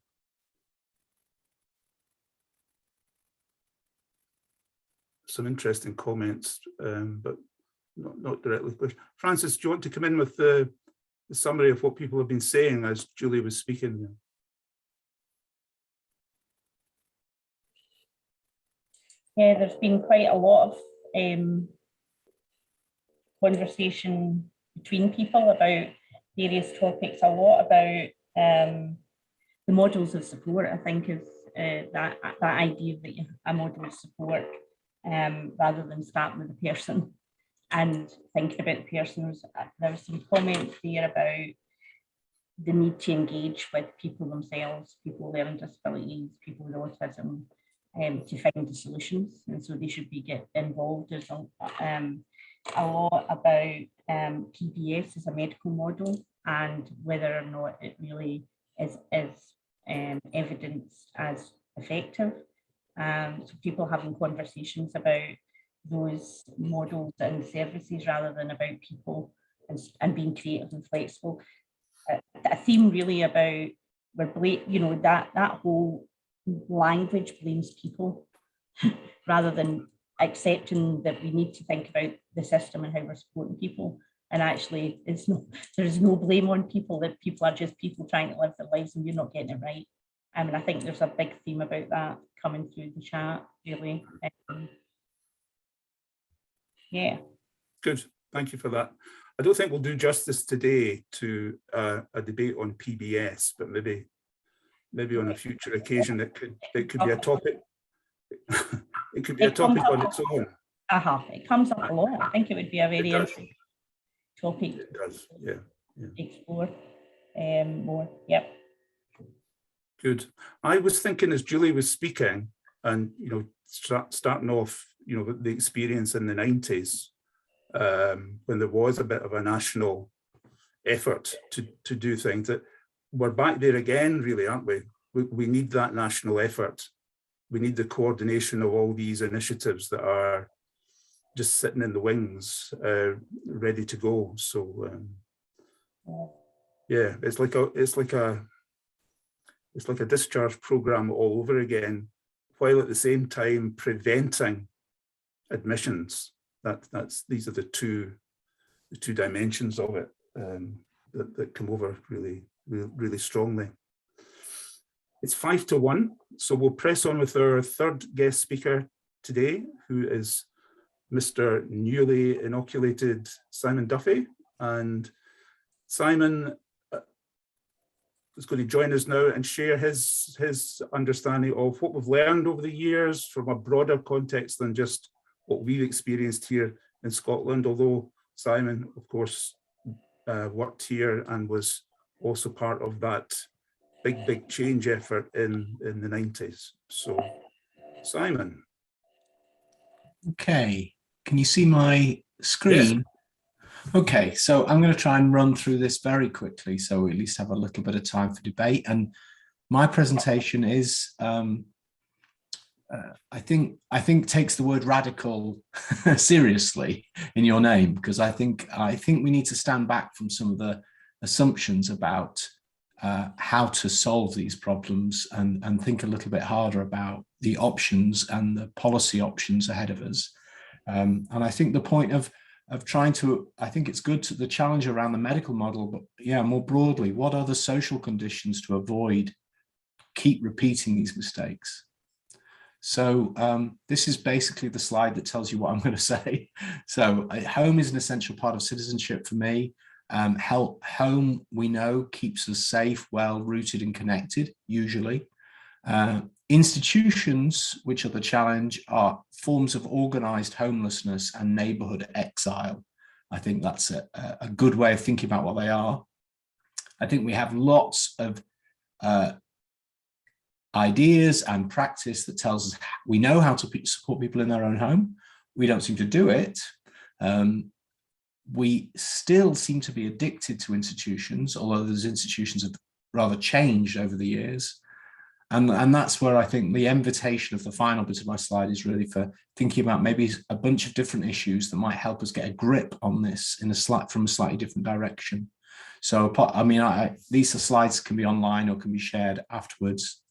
Some interesting comments, but not directly. Francis, do you want to come in with the summary of what people have been saying as Julie was speaking? Yeah, there's been quite a lot of conversation between people about various topics, a lot about the models of support. I think is that idea that you have a model of support rather than starting with the person and thinking about the person. There were some comments there about the need to engage with people themselves, people with learning disabilities, people with autism, to find the solutions, and so they should get involved. There's a lot about PBS as a medical model and whether or not it really is evidenced as effective. So people having conversations about those models and services rather than about people and being creative and flexible. A theme really about that whole language blames people rather than accepting that we need to think about the system and how we're supporting people. And actually, there's no blame on people, that people are just people trying to live their lives and you're not getting it right. And I think there's a big theme about that coming through the chat, really. Yeah. Good, thank you for that. I don't think we'll do justice today to a debate on PBS, but maybe on a future occasion it could be a topic. It could be a topic on its own. It comes up a lot. I think it would be a very interesting topic. It does, yeah. Explore more. Yep. Good. I was thinking as Julie was speaking, and starting off, the experience in the 90s, when there was a bit of a national effort to do things, that we're back there again, really, aren't we? We need that national effort. We need the coordination of all these initiatives that are just sitting in the wings, ready to go. So yeah, it's like a discharge program all over again, while at the same time preventing admissions. These are the two dimensions of it that come over really strongly. It's 5-1, so we'll press on with our third guest speaker today, who is Mr. newly inoculated Simon Duffy. And Simon is going to join us now and share his understanding of what we've learned over the years from a broader context than just what we've experienced here in Scotland, although Simon, of course, worked here and was also part of that big change effort in the 90s. So, Simon. Okay, can you see my screen? Yes. Okay, so I'm going to try and run through this very quickly so we at least have a little bit of time for debate. And my presentation is, I think takes the word radical seriously in your name, because I think we need to stand back from some of the assumptions about how to solve these problems and think a little bit harder about the options and the policy options ahead of us. And I think the point of trying to, I think it's good to the challenge around the medical model, but yeah, more broadly, what are the social conditions to avoid keep repeating these mistakes? So this is basically the slide that tells you what I'm going to say. So home is an essential part of citizenship for me. Home, we know, keeps us safe, well rooted and connected, usually. Institutions, which are the challenge, are forms of organized homelessness and neighborhood exile. I think that's a good way of thinking about what they are. I think we have lots of ideas and practice that tells us we know how to support people in their own home. We don't seem to do it. We still seem to be addicted to institutions, although those institutions have rather changed over the years. And that's where I think the invitation of the final bit of my slide is really for thinking about maybe a bunch of different issues that might help us get a grip on this in from a slightly different direction. So, I mean, these slides can be online or can be shared afterwards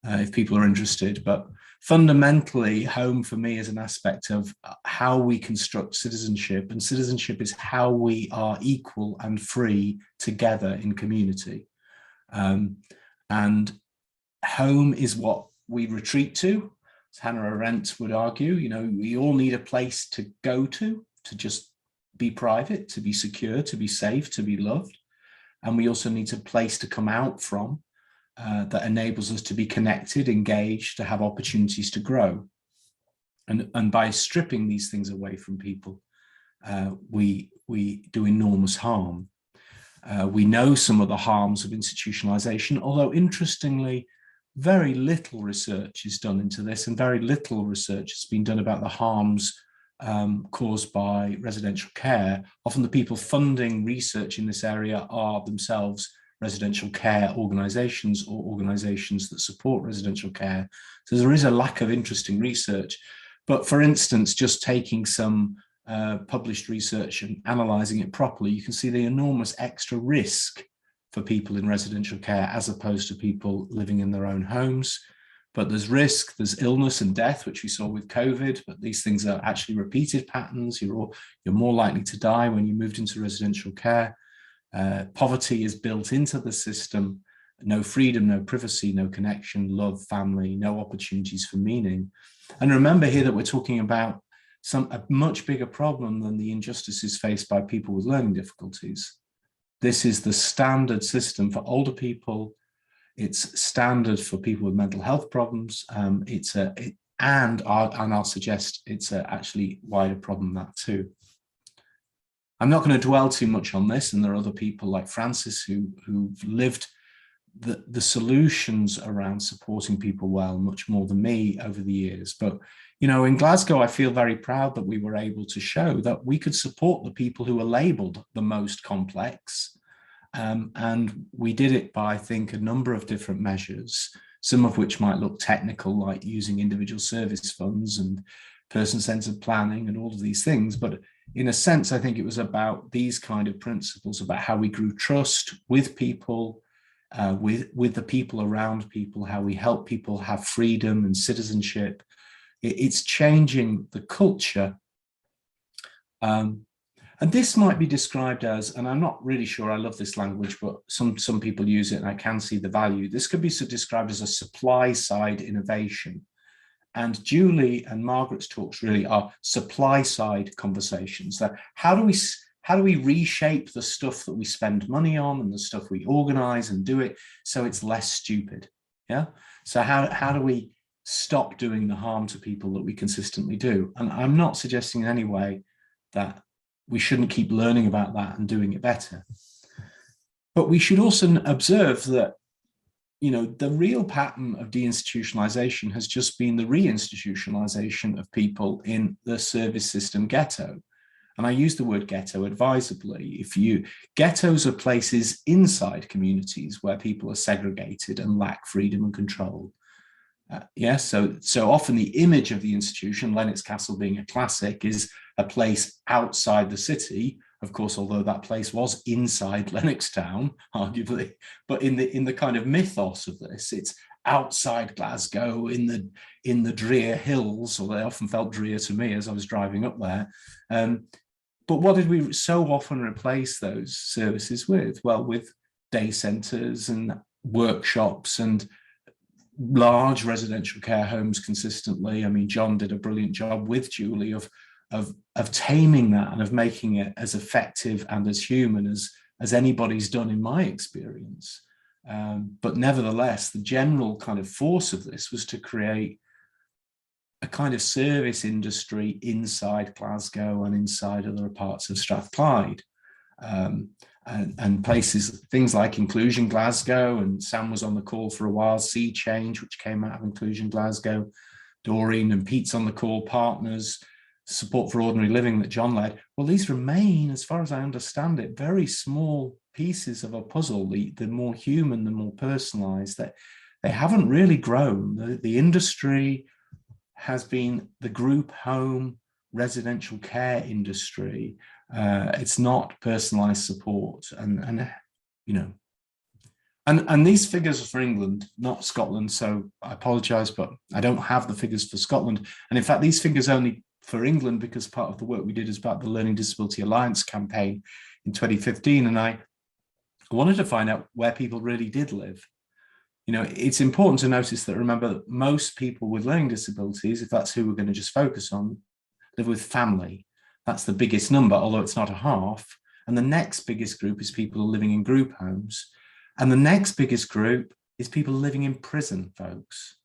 if people are interested. But fundamentally, home for me is an aspect of how we construct citizenship, and citizenship is how we are equal and free together in community. And home is what we retreat to, as Hannah Arendt would argue. You know, we all need a place to go to just be private, to be secure, to be safe, to be loved. And we also need a place to come out from that enables us to be connected, engaged, to have opportunities to grow. And by stripping these things away from people, we do enormous harm. We know some of the harms of institutionalization, although interestingly, very little research is done into this, and very little research has been done about the harms caused by residential care. Often the people funding research in this area are themselves residential care organizations or organizations that support residential care. So there is a lack of interesting research. But for instance, just taking some published research and analyzing it properly, you can see the enormous extra risk for people in residential care as opposed to people living in their own homes. But there's risk, there's illness and death, which we saw with COVID, but these things are actually repeated patterns. You're more likely to die when you moved into residential care. Poverty is built into the system. No freedom, no privacy, no connection, love, family, no opportunities for meaning. And remember here that we're talking about a much bigger problem than the injustices faced by people with learning difficulties. This is the standard system for older people. It's standard for people with mental health problems. And I'll suggest it's actually wider problem than that too. I'm not going to dwell too much on this, and there are other people like Francis who've lived the solutions around supporting people well much more than me over the years. But you know, in Glasgow, I feel very proud that we were able to show that we could support the people who were labelled the most complex. And we did it by, I think, a number of different measures, some of which might look technical, like using individual service funds and person-centered planning and all of these things. But in a sense, I think it was about these kind of principles, about how we grew trust with people, with the people around people, how we help people have freedom and citizenship. It's changing the culture. And this might be described as, and I'm not really sure I love this language, but some people use it and I can see the value. This could be described as a supply side innovation. And Julie and Margaret's talks really are supply side conversations. That how do we reshape the stuff that we spend money on and the stuff we organize and do it so it's less stupid? Yeah. So how do we stop doing the harm to people that we consistently do? And I'm not suggesting in any way that we shouldn't keep learning about that and doing it better. But we should also observe that, you know, the real pattern of deinstitutionalization has just been the reinstitutionalization of people in the service system ghetto. And I use the word ghetto advisably. Ghettos are places inside communities where people are segregated and lack freedom and control. So often the image of the institution, Lennox Castle being a classic, is a place outside the city. Of course, although that place was inside Lennox Town, arguably, but in the kind of mythos of this, it's outside Glasgow in the drear hills, or they often felt drear to me as I was driving up there. But what did we so often replace those services with? Well, with day centres and workshops and large residential care homes consistently. I mean, John did a brilliant job with Julie of taming that and of making it as effective and as human as anybody's done in my experience. But nevertheless, the general kind of force of this was to create a kind of service industry inside Glasgow and inside other parts of Strathclyde. And places, things like Inclusion Glasgow, and Sam was on the call for a while, Sea Change, which came out of Inclusion Glasgow, Doreen and Pete's on the call, Partners, Support for Ordinary Living that John led. Well, these remain, as far as I understand it, very small pieces of a puzzle, the more human, the more personalized, that they haven't really grown. The industry has been the group home residential care industry. It's not personalized support, and you know, and these figures are for England, not Scotland. So I apologise, but I don't have the figures for Scotland. And in fact, these figures only for England because part of the work we did is about the Learning Disability Alliance campaign in 2015, and I wanted to find out where people really did live. You know, it's important to notice that, remember, that most people with learning disabilities, if that's who we're going to just focus on, live with family. That's the biggest number, although it's not a half. And the next biggest group is people living in group homes. And the next biggest group is people living in prison, folks.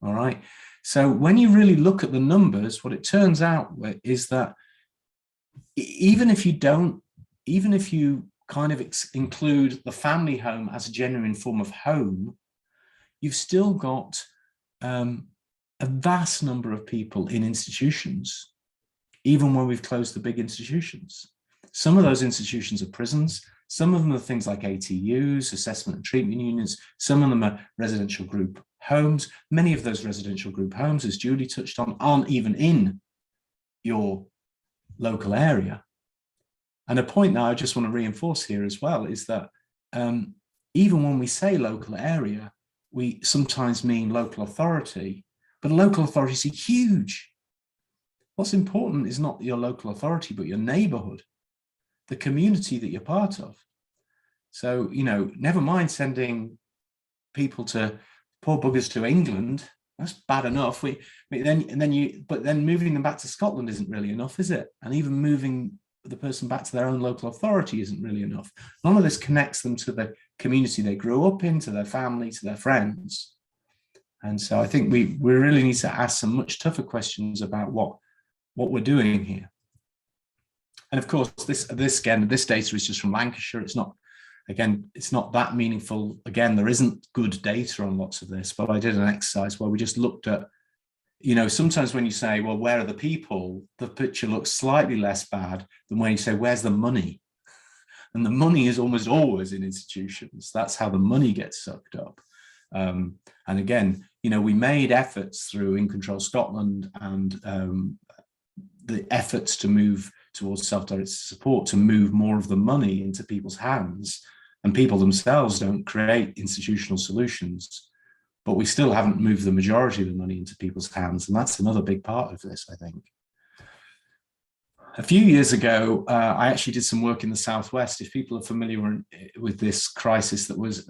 All right. So when you really look at the numbers, what it turns out is that even if you kind of include the family home as a genuine form of home, you've still got a vast number of people in institutions, even when we've closed the big institutions. Some of those institutions are prisons. Some of them are things like ATUs, assessment and treatment units. Some of them are residential group homes. Many of those residential group homes, as Julie touched on, aren't even in your local area. And a point that I just want to reinforce here as well is that even when we say local area, we sometimes mean local authority, but local authorities are huge. What's important is not your local authority, but your neighborhood, the community that you're part of. So, you know, never mind sending people to poor buggers to England. That's bad enough. But then moving them back to Scotland isn't really enough, is it? And even moving the person back to their own local authority isn't really enough. None of this connects them to the community they grew up in, to their family, to their friends. And so I think we really need to ask some much tougher questions about what we're doing here. And of course, this data is just from Lancashire. It's not that meaningful. Again, there isn't good data on lots of this, but I did an exercise where we just looked at, you know, sometimes when you say, well, where are the people? The picture looks slightly less bad than when you say, where's the money? And the money is almost always in institutions. That's how the money gets sucked up. And again, you know, we made efforts through In Control Scotland and the efforts to move towards self-directed support to move more of the money into people's hands, and people themselves don't create institutional solutions, but we still haven't moved the majority of the money into people's hands. And that's another big part of this, I think. A few years ago, I actually did some work in the Southwest. If people are familiar with this crisis that was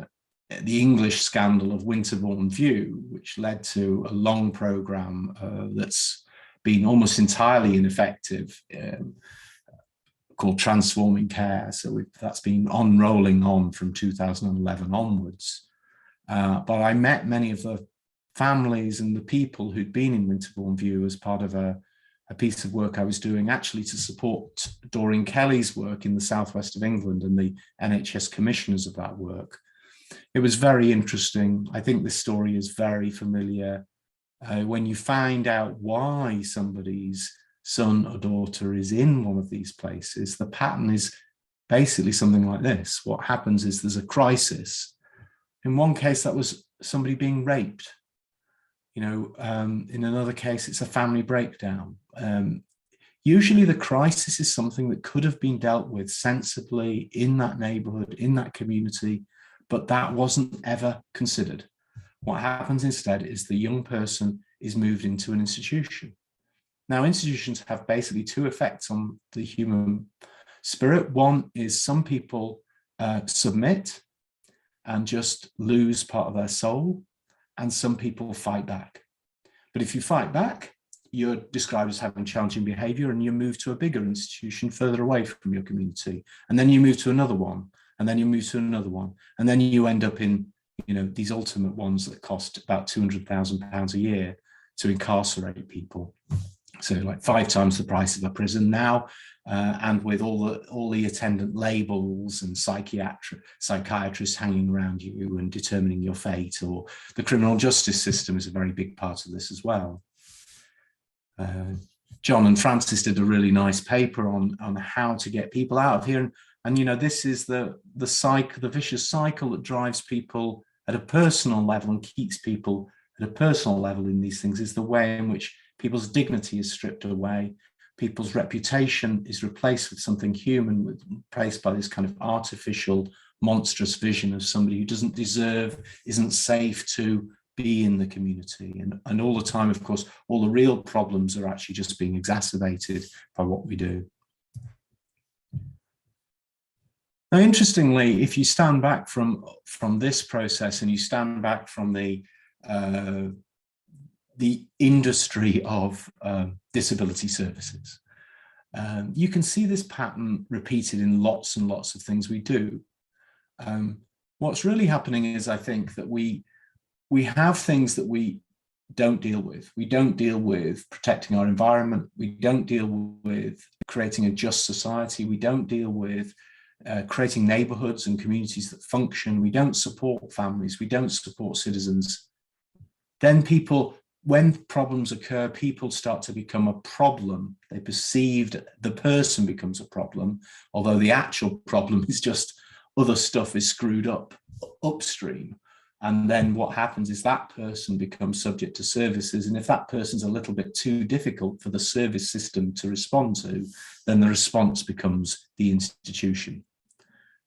the English scandal of Winterbourne View, which led to a long programme that's been almost entirely ineffective, called Transforming Care. So that's been rolling on from 2011 onwards. But I met many of the families and the people who'd been in Winterbourne View as part of a piece of work I was doing actually to support Doreen Kelly's work in the southwest of England and the NHS commissioners of that work. It was very interesting. I think this story is very familiar. When you find out why somebody's son or daughter is in one of these places, the pattern is basically something like this. What happens is there's a crisis. In one case, that was somebody being raped. In another case, it's a family breakdown. Usually the crisis is something that could have been dealt with sensibly in that neighborhood, in that community, but that wasn't ever considered. What happens instead is the young person is moved into an institution. Now, institutions have basically two effects on the human spirit. One is some people submit and just lose part of their soul, and some people fight back. But if you fight back, you're described as having challenging behavior, and you move to a bigger institution further away from your community. And then you move to another one, and then you move to another one. And then you end up in, these ultimate ones that cost about £200,000 a year to incarcerate people. So like 5 times the price of a prison now, and with all the attendant labels and psychiatrists hanging around you and determining your fate, or the criminal justice system is a very big part of this as well. John and Francis did a really nice paper on how to get people out of here, and this is the vicious cycle that drives people at a personal level and keeps people at a personal level in these things, is the way in which people's dignity is stripped away, people's reputation is replaced with something human, replaced by this kind of artificial, monstrous vision of somebody who doesn't deserve, isn't safe to be in the community. And all the time, of course, all the real problems are actually just being exacerbated by what we do. Now, interestingly, if you stand back from this process and you stand back from the industry of disability services, you can see this pattern repeated in lots and lots of things we do. What's really happening is, I think, that we have things that we don't deal with. We don't deal with protecting our environment. We don't deal with creating a just society. We don't deal with creating neighborhoods and communities that function. We don't support families. We don't support citizens. Then when problems occur, people start to become a problem. They perceived the person becomes a problem, although the actual problem is just other stuff is screwed up upstream. And then what happens is that person becomes subject to services. And if that person's a little bit too difficult for the service system to respond to, then the response becomes the institution.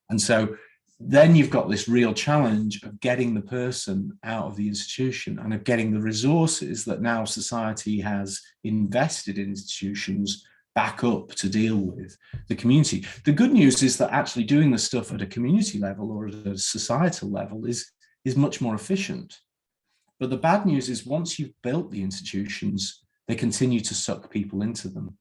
And so then you've got this real challenge of getting the person out of the institution and of getting the resources that now society has invested in institutions back up to deal with the community. The good news is that actually doing the stuff at a community level or at a societal level is much more efficient. But the bad news is once you've built the institutions, they continue to suck people into them.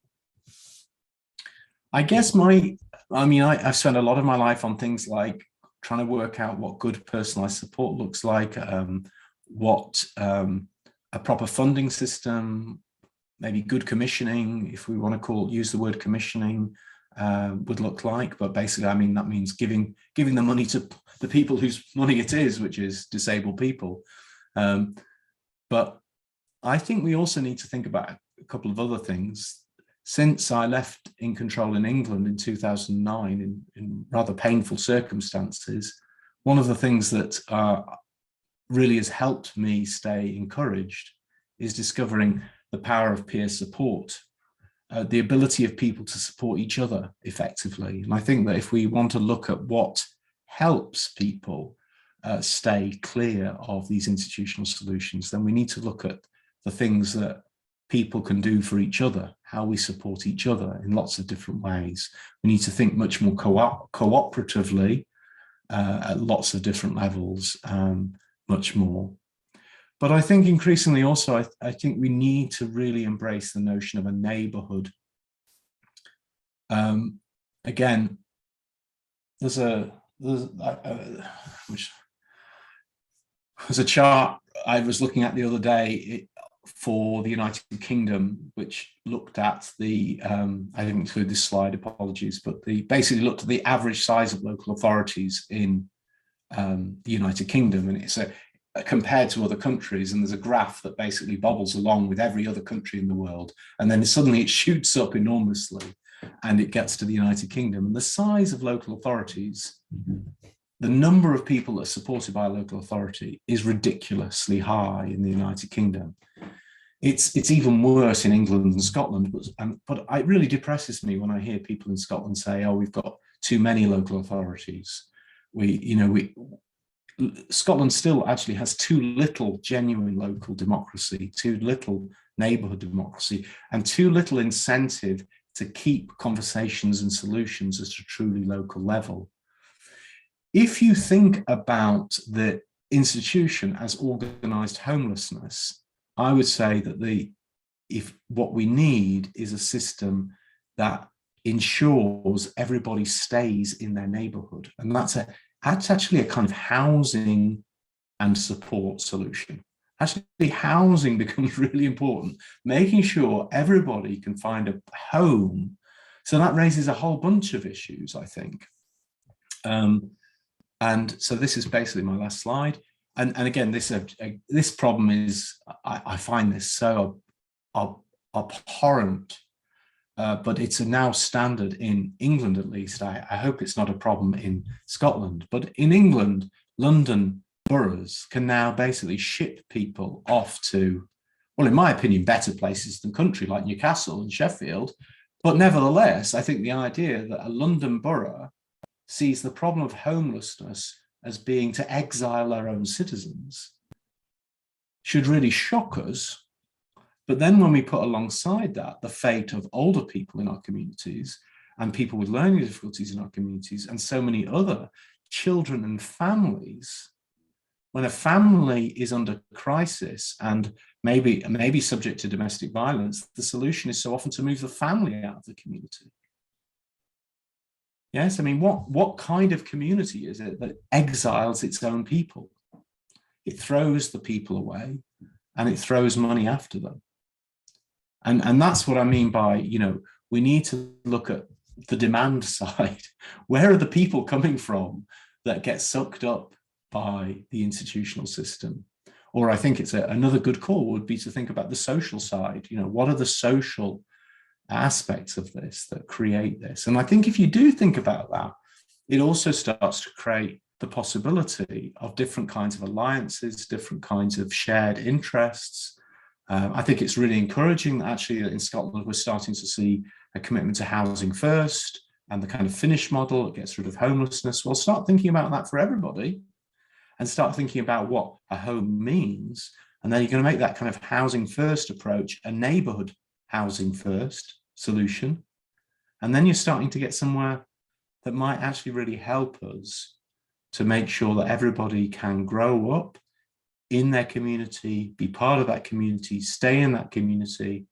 I guess I've spent a lot of my life on things like trying to work out what good personalized support looks like, what a proper funding system, maybe good commissioning, if we want to use the word commissioning, would look like. But basically, that means giving the money to the people whose money it is, which is disabled people. But I think we also need to think about a couple of other things. Since I left In Control in England in 2009 in rather painful circumstances, one of the things that really has helped me stay encouraged is discovering the power of peer support, the ability of people to support each other effectively. And I think that if we want to look at what helps people stay clear of these institutional solutions, then we need to look at the things that people can do for each other, how we support each other in lots of different ways. We need to think much more cooperatively at lots of different levels, much more. But I think increasingly also, I think we need to really embrace the notion of a neighbourhood. Again, there's a chart I was looking at the other day for the United Kingdom, which looked at the, I didn't include this slide, apologies, but basically looked at the average size of local authorities in the United Kingdom, and it's compared to other countries, and there's a graph that basically bobbles along with every other country in the world, and then suddenly it shoots up enormously and it gets to the United Kingdom. And the size of local authorities, the number of people that are supported by a local authority is ridiculously high in the United Kingdom. It's even worse in England and Scotland, but it really depresses me when I hear people in Scotland say, oh, we've got too many local authorities. Scotland still actually has too little genuine local democracy, too little neighbourhood democracy, and too little incentive to keep conversations and solutions at a truly local level. If you think about the institution as organised homelessness, I would say that what we need is a system that ensures everybody stays in their neighbourhood, and that's actually a kind of housing and support solution. Actually, housing becomes really important, making sure everybody can find a home. So that raises a whole bunch of issues, I think. And so this is basically my last slide. And again, this problem is, I find this so abhorrent, but it's a now standard in England, at least. I hope it's not a problem in Scotland, but in England, London boroughs can now basically ship people off to, well, in my opinion, better places than country, like Newcastle and Sheffield. But nevertheless, I think the idea that a London borough sees the problem of homelessness as being to exile their own citizens should really shock us. But then when we put alongside that the fate of older people in our communities and people with learning difficulties in our communities and so many other children and families, when a family is under crisis and maybe subject to domestic violence, the solution is so often to move the family out of the community. Yes, I mean, what kind of community is it that exiles its own people? It throws the people away and it throws money after them. And that's what I mean by, we need to look at the demand side. Where are the people coming from that get sucked up by the institutional system? Or I think it's another good call would be to think about the social side. What are the social aspects of this that create this? And I think if you do think about that, it also starts to create the possibility of different kinds of alliances, different kinds of shared interests. I think it's really encouraging that actually in Scotland we're starting to see a commitment to housing first and the kind of Finnish model that gets rid of homelessness. Well, start thinking about that for everybody and start thinking about what a home means. And then you're going to make that kind of housing first approach a neighbourhood housing first solution. And then you're starting to get somewhere that might actually really help us to make sure that everybody can grow up in their community, be part of that community, stay in that community.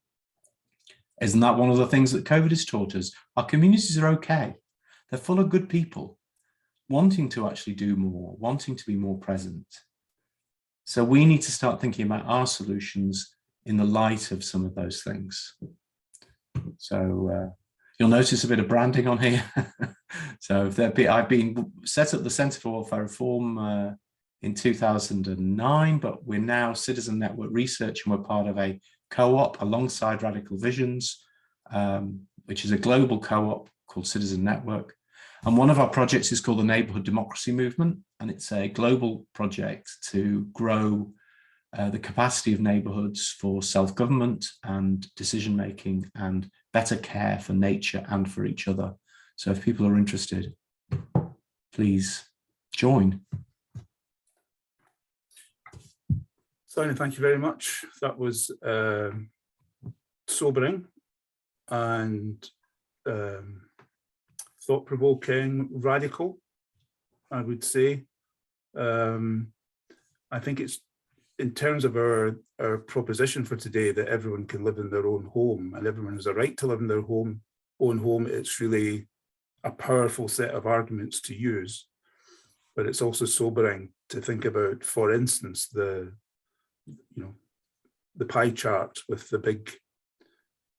Isn't that one of the things that COVID has taught us? Our communities are okay. They're full of good people wanting to actually do more, wanting to be more present. So we need to start thinking about our solutions in the light of some of those things. So you'll notice a bit of branding on here. So I've been set up the Centre for Welfare Reform in 2009, but we're now Citizen Network Research, and we're part of a co-op alongside Radical Visions, which is a global co-op called Citizen Network. And one of our projects is called the Neighbourhood Democracy Movement, and it's a global project to grow the capacity of neighbourhoods for self-government and decision-making and better care for nature and for each other. So if people are interested, please join. Simon, thank you very much. That was sobering and thought-provoking, radical, I would say. I think it's in terms of our proposition for today that everyone can live in their own home and everyone has a right to live in their own home. It's really a powerful set of arguments to use, but it's also sobering to think about, for instance, the pie chart with the big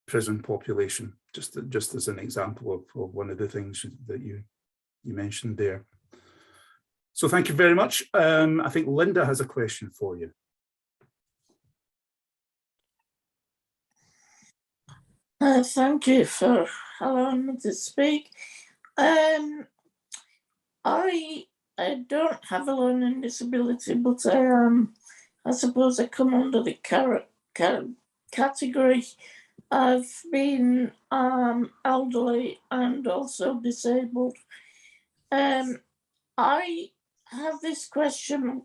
prison population, just as an example of one of the things that you mentioned there. So thank you very much. I think Linda has a question for you. Thank you for allowing me to speak. I don't have a learning disability, but I suppose I come under the category. I've been elderly and also disabled. I have this question.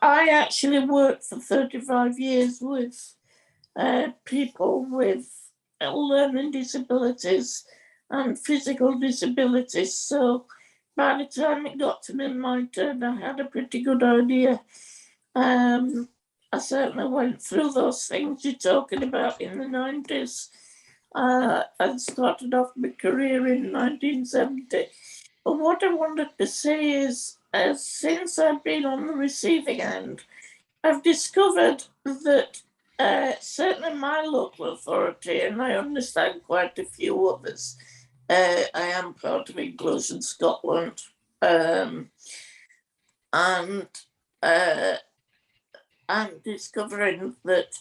I actually worked for 35 years with people with learning disabilities and physical disabilities. So by the time it got to me my turn, I had a pretty good idea. I certainly went through those things you're talking about in the 90s. I started off my career in 1970. But what I wanted to say is, since I've been on the receiving end, I've discovered that certainly my local authority, and I understand quite a few others, I am part of Inclusion Scotland, and I'm discovering that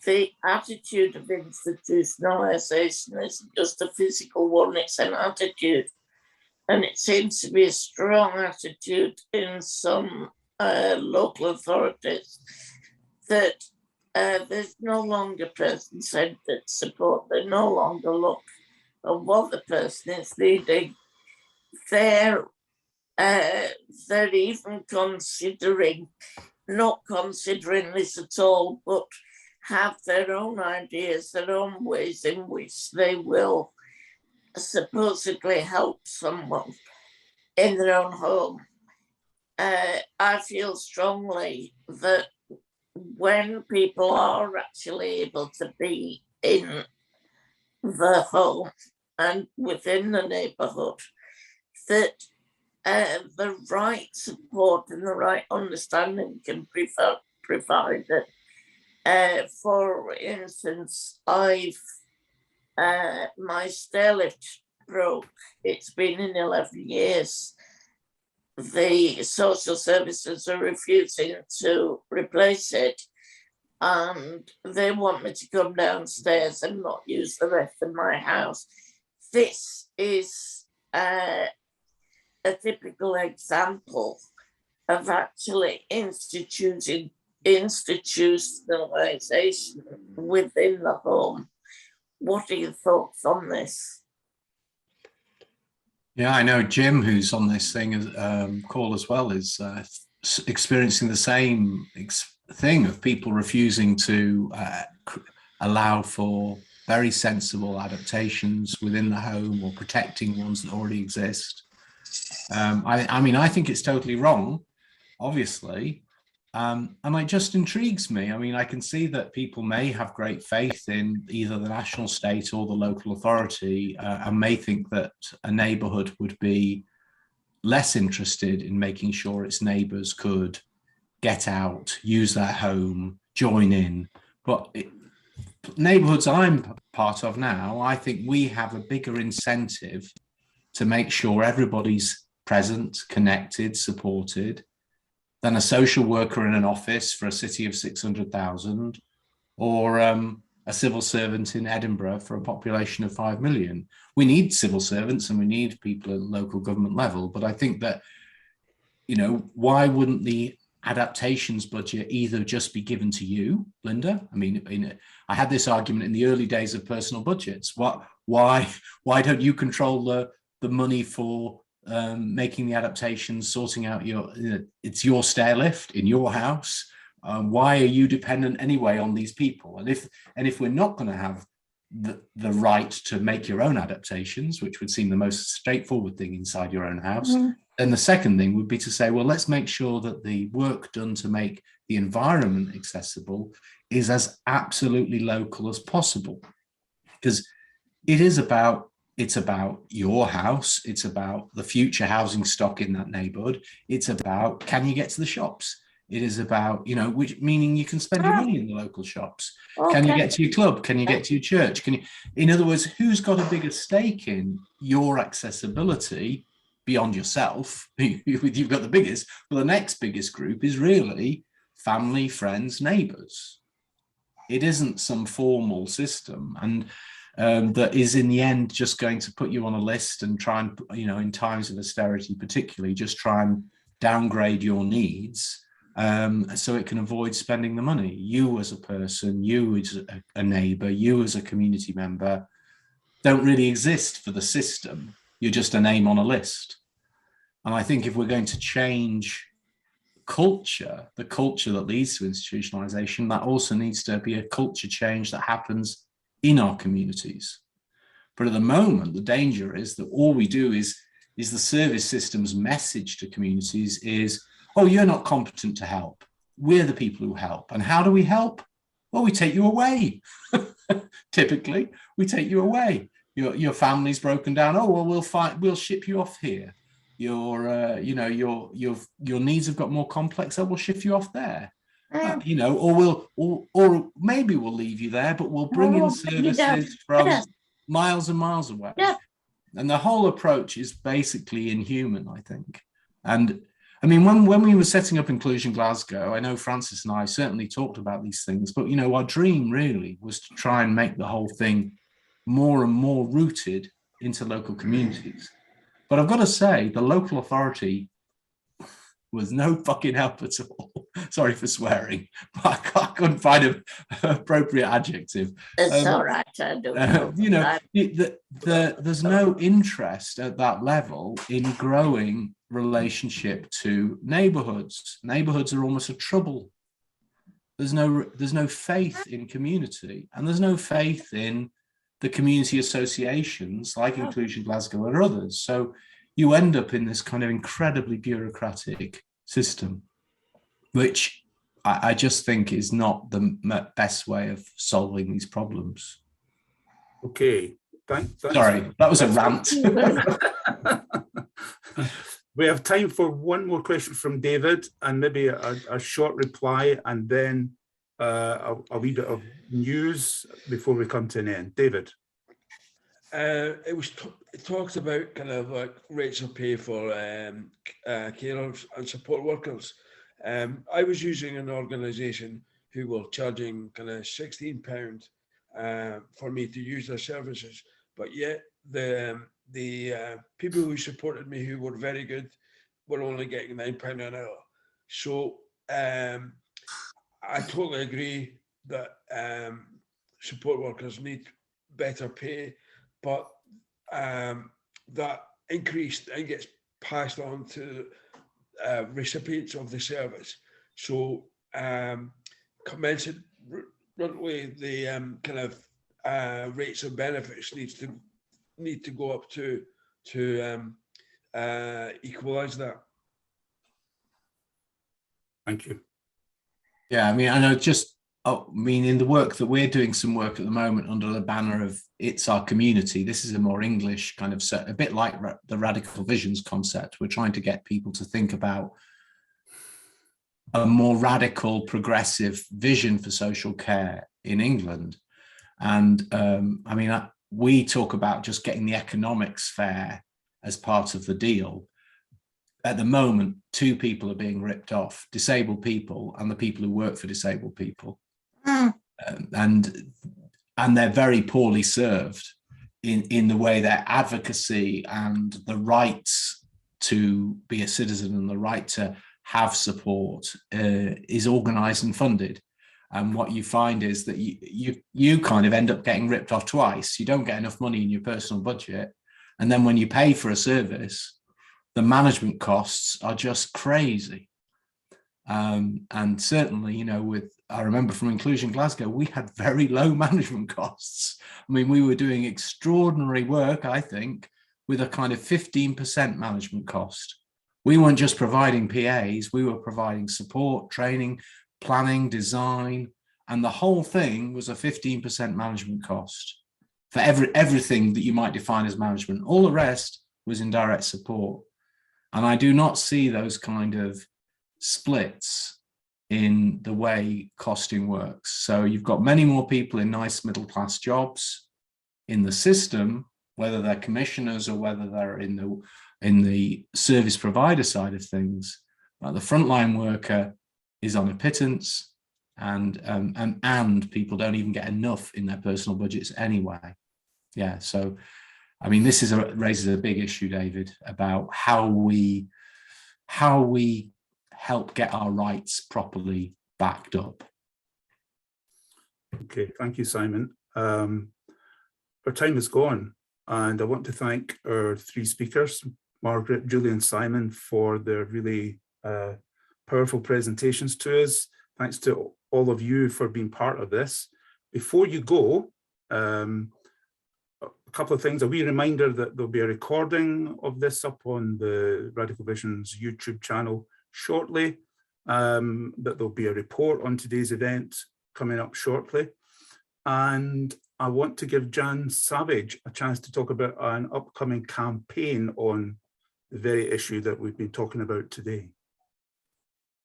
the attitude of institutionalisation isn't just a physical one, it's an attitude. And it seems to be a strong attitude in some local authorities that there's no longer person-centred support. They no longer look at what the person is needing. They're even not considering this at all, but have their own ideas, their own ways in which they will supposedly help someone in their own home. I feel strongly that when people are actually able to be in the home and within the neighbourhood, that the right support and the right understanding can be provided. For instance, my stairlift broke. It's been in 11 years. The social services are refusing to replace it, and they want me to come downstairs and not use the rest of my house. This is a typical example of actually institutionalization within the home. What are your thoughts on this? Yeah, I know Jim, who's on this call as well, is experiencing the same thing of people refusing to allow for very sensible adaptations within the home or protecting ones that already exist. I mean, I think it's totally wrong, obviously. And it just intrigues me. I mean, I can see that people may have great faith in either the national state or the local authority and may think that a neighbourhood would be less interested in making sure its neighbours could get out, use their home, join in. But neighbourhoods I'm part of now, I think we have a bigger incentive to make sure everybody's present, connected, supported, than a social worker in an office for a city of 600,000 or a civil servant in Edinburgh for a population of 5 million. We need civil servants and we need people at the local government level, but I think that, you know, why wouldn't the adaptations budget either just be given to you, Linda? I mean, I had this argument in the early days of personal budgets. Why don't you control the money for making the adaptations, sorting out it's your stair lift in your house? Why are you dependent anyway on these people? And if we're not going to have the right to make your own adaptations, which would seem the most straightforward thing inside your own house. And the second thing would be to say, well, let's make sure that the work done to make the environment accessible is as absolutely local as possible. Because it's about your house, it's about the future housing stock in that neighborhood, it's about, can you get to the shops? It is about, you know, which meaning you can spend your money in the local shops. Can you get to your club? Can you get to your church? Can you, in other words, who's got a bigger stake in your accessibility beyond yourself? You've got the biggest, well, the next biggest group is really family, friends, neighbors. It isn't some formal system, and that is in the end just going to put you on a list and try and, you know, in times of austerity particularly, just try and downgrade your needs so it can avoid spending the money. You as a person, you as a neighbor, you as a community member don't really exist for the system. You're just a name on a list. And I think if we're going to change culture, the culture that leads to institutionalization, that also needs to be a culture change that happens in our communities. But at the moment, the danger is that all we do is the service system's message to communities is, oh, you're not competent to help. We're the people who help. And how do we help? Well, we take you away. Typically, we take you away. Your family's broken down. Oh, well, we'll ship you off here. Your needs have got more complex. Oh, we'll ship you off there. You know, or maybe we'll leave you there, but we'll bring in services from miles and miles away. And the whole approach is basically inhuman, I think. And I mean, when we were setting up Inclusion Glasgow, I know Francis and I certainly talked about these things, but, you know, our dream really was to try and make the whole thing more and more rooted into local communities. But I've got to say, the local authority was no fucking help at all. Sorry for swearing, but I couldn't find an appropriate adjective. It's all right, I don't you know, there's no interest at that level in growing relationship to neighborhoods. Neighborhoods are almost a trouble. There's no faith in community, and there's no faith in the community associations like Inclusion Glasgow or others. So you end up in this kind of incredibly bureaucratic system, which I just think is not the best way of solving these problems. Okay. Thanks. Sorry, that was a rant. We have time for one more question from David, and maybe a short reply, and then a wee bit of news before we come to an end. David. It talks about kind of like rates of pay for carers and support workers. I was using an organisation who were charging kind of £16 for me to use their services, but yet the people who supported me, who were very good, were only getting £9 an hour. So I totally agree that support workers need better pay, but that increase then gets passed on to recipients of the service. So commensurately, the kind of rates of benefits need to go up to equalise that. Thank you. Yeah, I mean, I know in the work that we're doing some work at the moment under the banner of It's Our Community, this is a more English kind of set, a bit like the Radical Visions concept. We're trying to get people to think about a more radical, progressive vision for social care in England. And I mean, we talk about just getting the economics fair as part of the deal. At the moment, two people are being ripped off: disabled people and the people who work for disabled people. And they're very poorly served in the way their advocacy and the rights to be a citizen and the right to have support is organised and funded. And what you find is that you kind of end up getting ripped off twice. You don't get enough money in your personal budget, and then when you pay for a service, the management costs are just crazy. And certainly, you know, I remember from Inclusion Glasgow, we had very low management costs. I mean, we were doing extraordinary work, I think, with a kind of 15% management cost. We weren't just providing PAs, we were providing support, training, planning, design, and the whole thing was a 15% management cost for everything that you might define as management. All the rest was indirect support. And I do not see those kind of splits in the way costing works. So you've got many more people in nice middle class jobs in the system, whether they're commissioners or whether they're in the service provider side of things. The frontline worker is on a pittance, and people don't even get enough in their personal budgets anyway. Yeah, so I mean, this raises a big issue, David, about how we help get our rights properly backed up. Okay, thank you, Simon. Our time is gone, and I want to thank our three speakers, Margaret, Julie and Simon, for their really powerful presentations to us. Thanks to all of you for being part of this. Before you go, a couple of things. A wee reminder that there'll be a recording of this up on the Radical Visions YouTube channel shortly, that there'll be a report on today's event coming up shortly. And I want to give Jan Savage a chance to talk about an upcoming campaign on the very issue that we've been talking about today.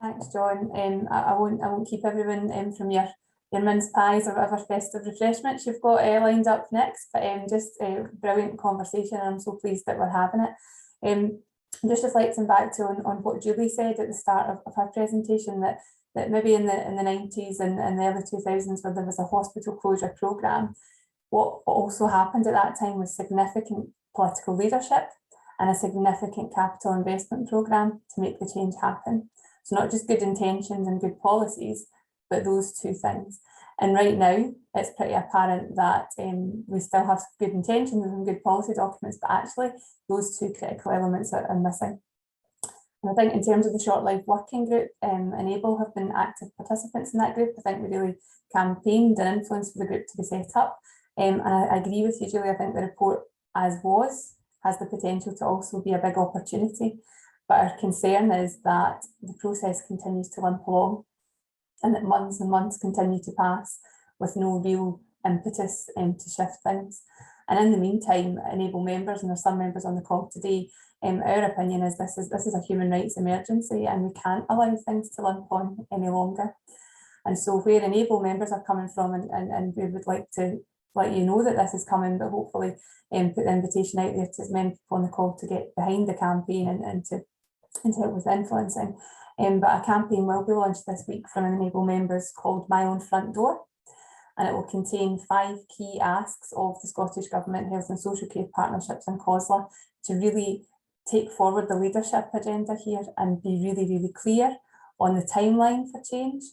Thanks, John. I won't keep everyone from your mince pies or whatever festive refreshments you've got lined up next, but just a brilliant conversation, and I'm so pleased that we're having it. Just reflecting back on what Julie said at the start of her presentation, that maybe in the 90s and the early 2000s, where there was a hospital closure programme, what also happened at that time was significant political leadership and a significant capital investment programme to make the change happen. So not just good intentions and good policies, but those two things. And right now, it's pretty apparent that we still have good intentions and good policy documents, but actually those two critical elements are missing. And I think in terms of the Short Life Working Group, Enable have been active participants in that group. I think we really campaigned and influenced for the group to be set up. And I agree with you, Julie. I think the report as was has the potential to also be a big opportunity. But our concern is that the process continues to limp along, and that months and months continue to pass with no real impetus to shift things. And in the meantime, Enable members, and there's some members on the call today, our opinion is this is a human rights emergency, and we can't allow things to limp on any longer. And so where Enable members are coming from, and we would like to let you know that this is coming, but hopefully put the invitation out there to as many people on the call to get behind the campaign and to help with influencing. But a campaign will be launched this week from Enable members called My Own Front Door, and it will contain 5 key asks of the Scottish Government Health and Social Care Partnerships and COSLA to really take forward the leadership agenda here and be really, really clear on the timeline for change,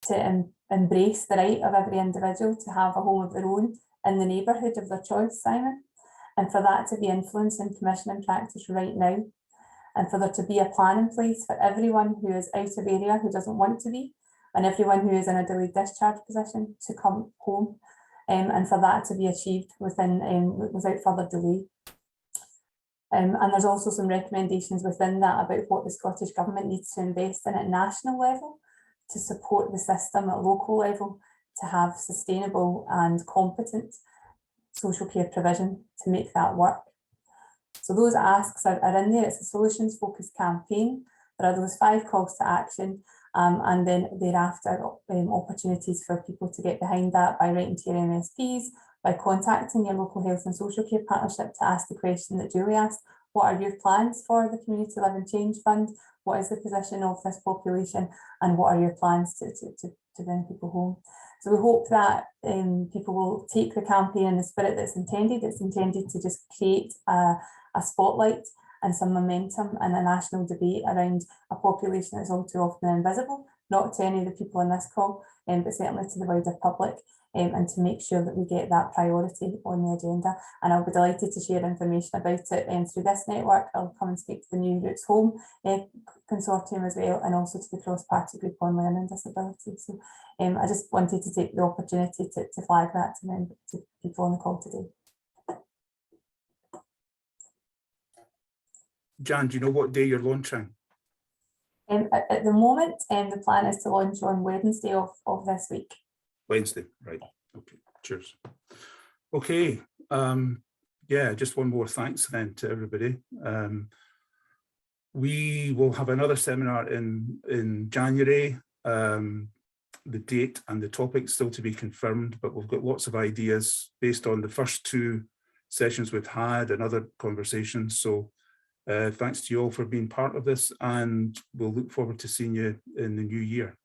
to embrace the right of every individual to have a home of their own in the neighbourhood of their choice, Simon, and for that to be influencing commission and practice right now, and for there to be a plan in place for everyone who is out of area who doesn't want to be, and everyone who is in a delayed discharge position to come home, and for that to be achieved without further delay. And there's also some recommendations within that about what the Scottish Government needs to invest in at national level to support the system at local level to have sustainable and competent social care provision to make that work. So those asks are in there. It's a solutions focused campaign. There are those 5 calls to action, and then thereafter opportunities for people to get behind that by writing to your MSPs, by contacting your local health and social care partnership to ask the question that Julie asked: what are your plans for the Community Living Change Fund? What is the position of this population, and what are your plans to bring people home? So we hope that people will take the campaign in the spirit that's intended. It's intended to just create a spotlight and some momentum and a national debate around a population that's all too often invisible, not to any of the people on this call, but certainly to the wider public, and to make sure that we get that priority on the agenda. And I'll be delighted to share information about it through this network. I'll come and speak to the New Roots Home consortium as well, and also to the cross-party group on learning disability. So I just wanted to take the opportunity to flag that to people on the call today. Jan, do you know what day you're launching? At the moment, the plan is to launch on Wednesday of this week. Wednesday, right? Okay, cheers. Okay, yeah, just one more thanks then to everybody. We will have another seminar in January. The date and the topic still to be confirmed, but we've got lots of ideas based on the first 2 sessions we've had and other conversations. So thanks to you all for being part of this, and we'll look forward to seeing you in the new year.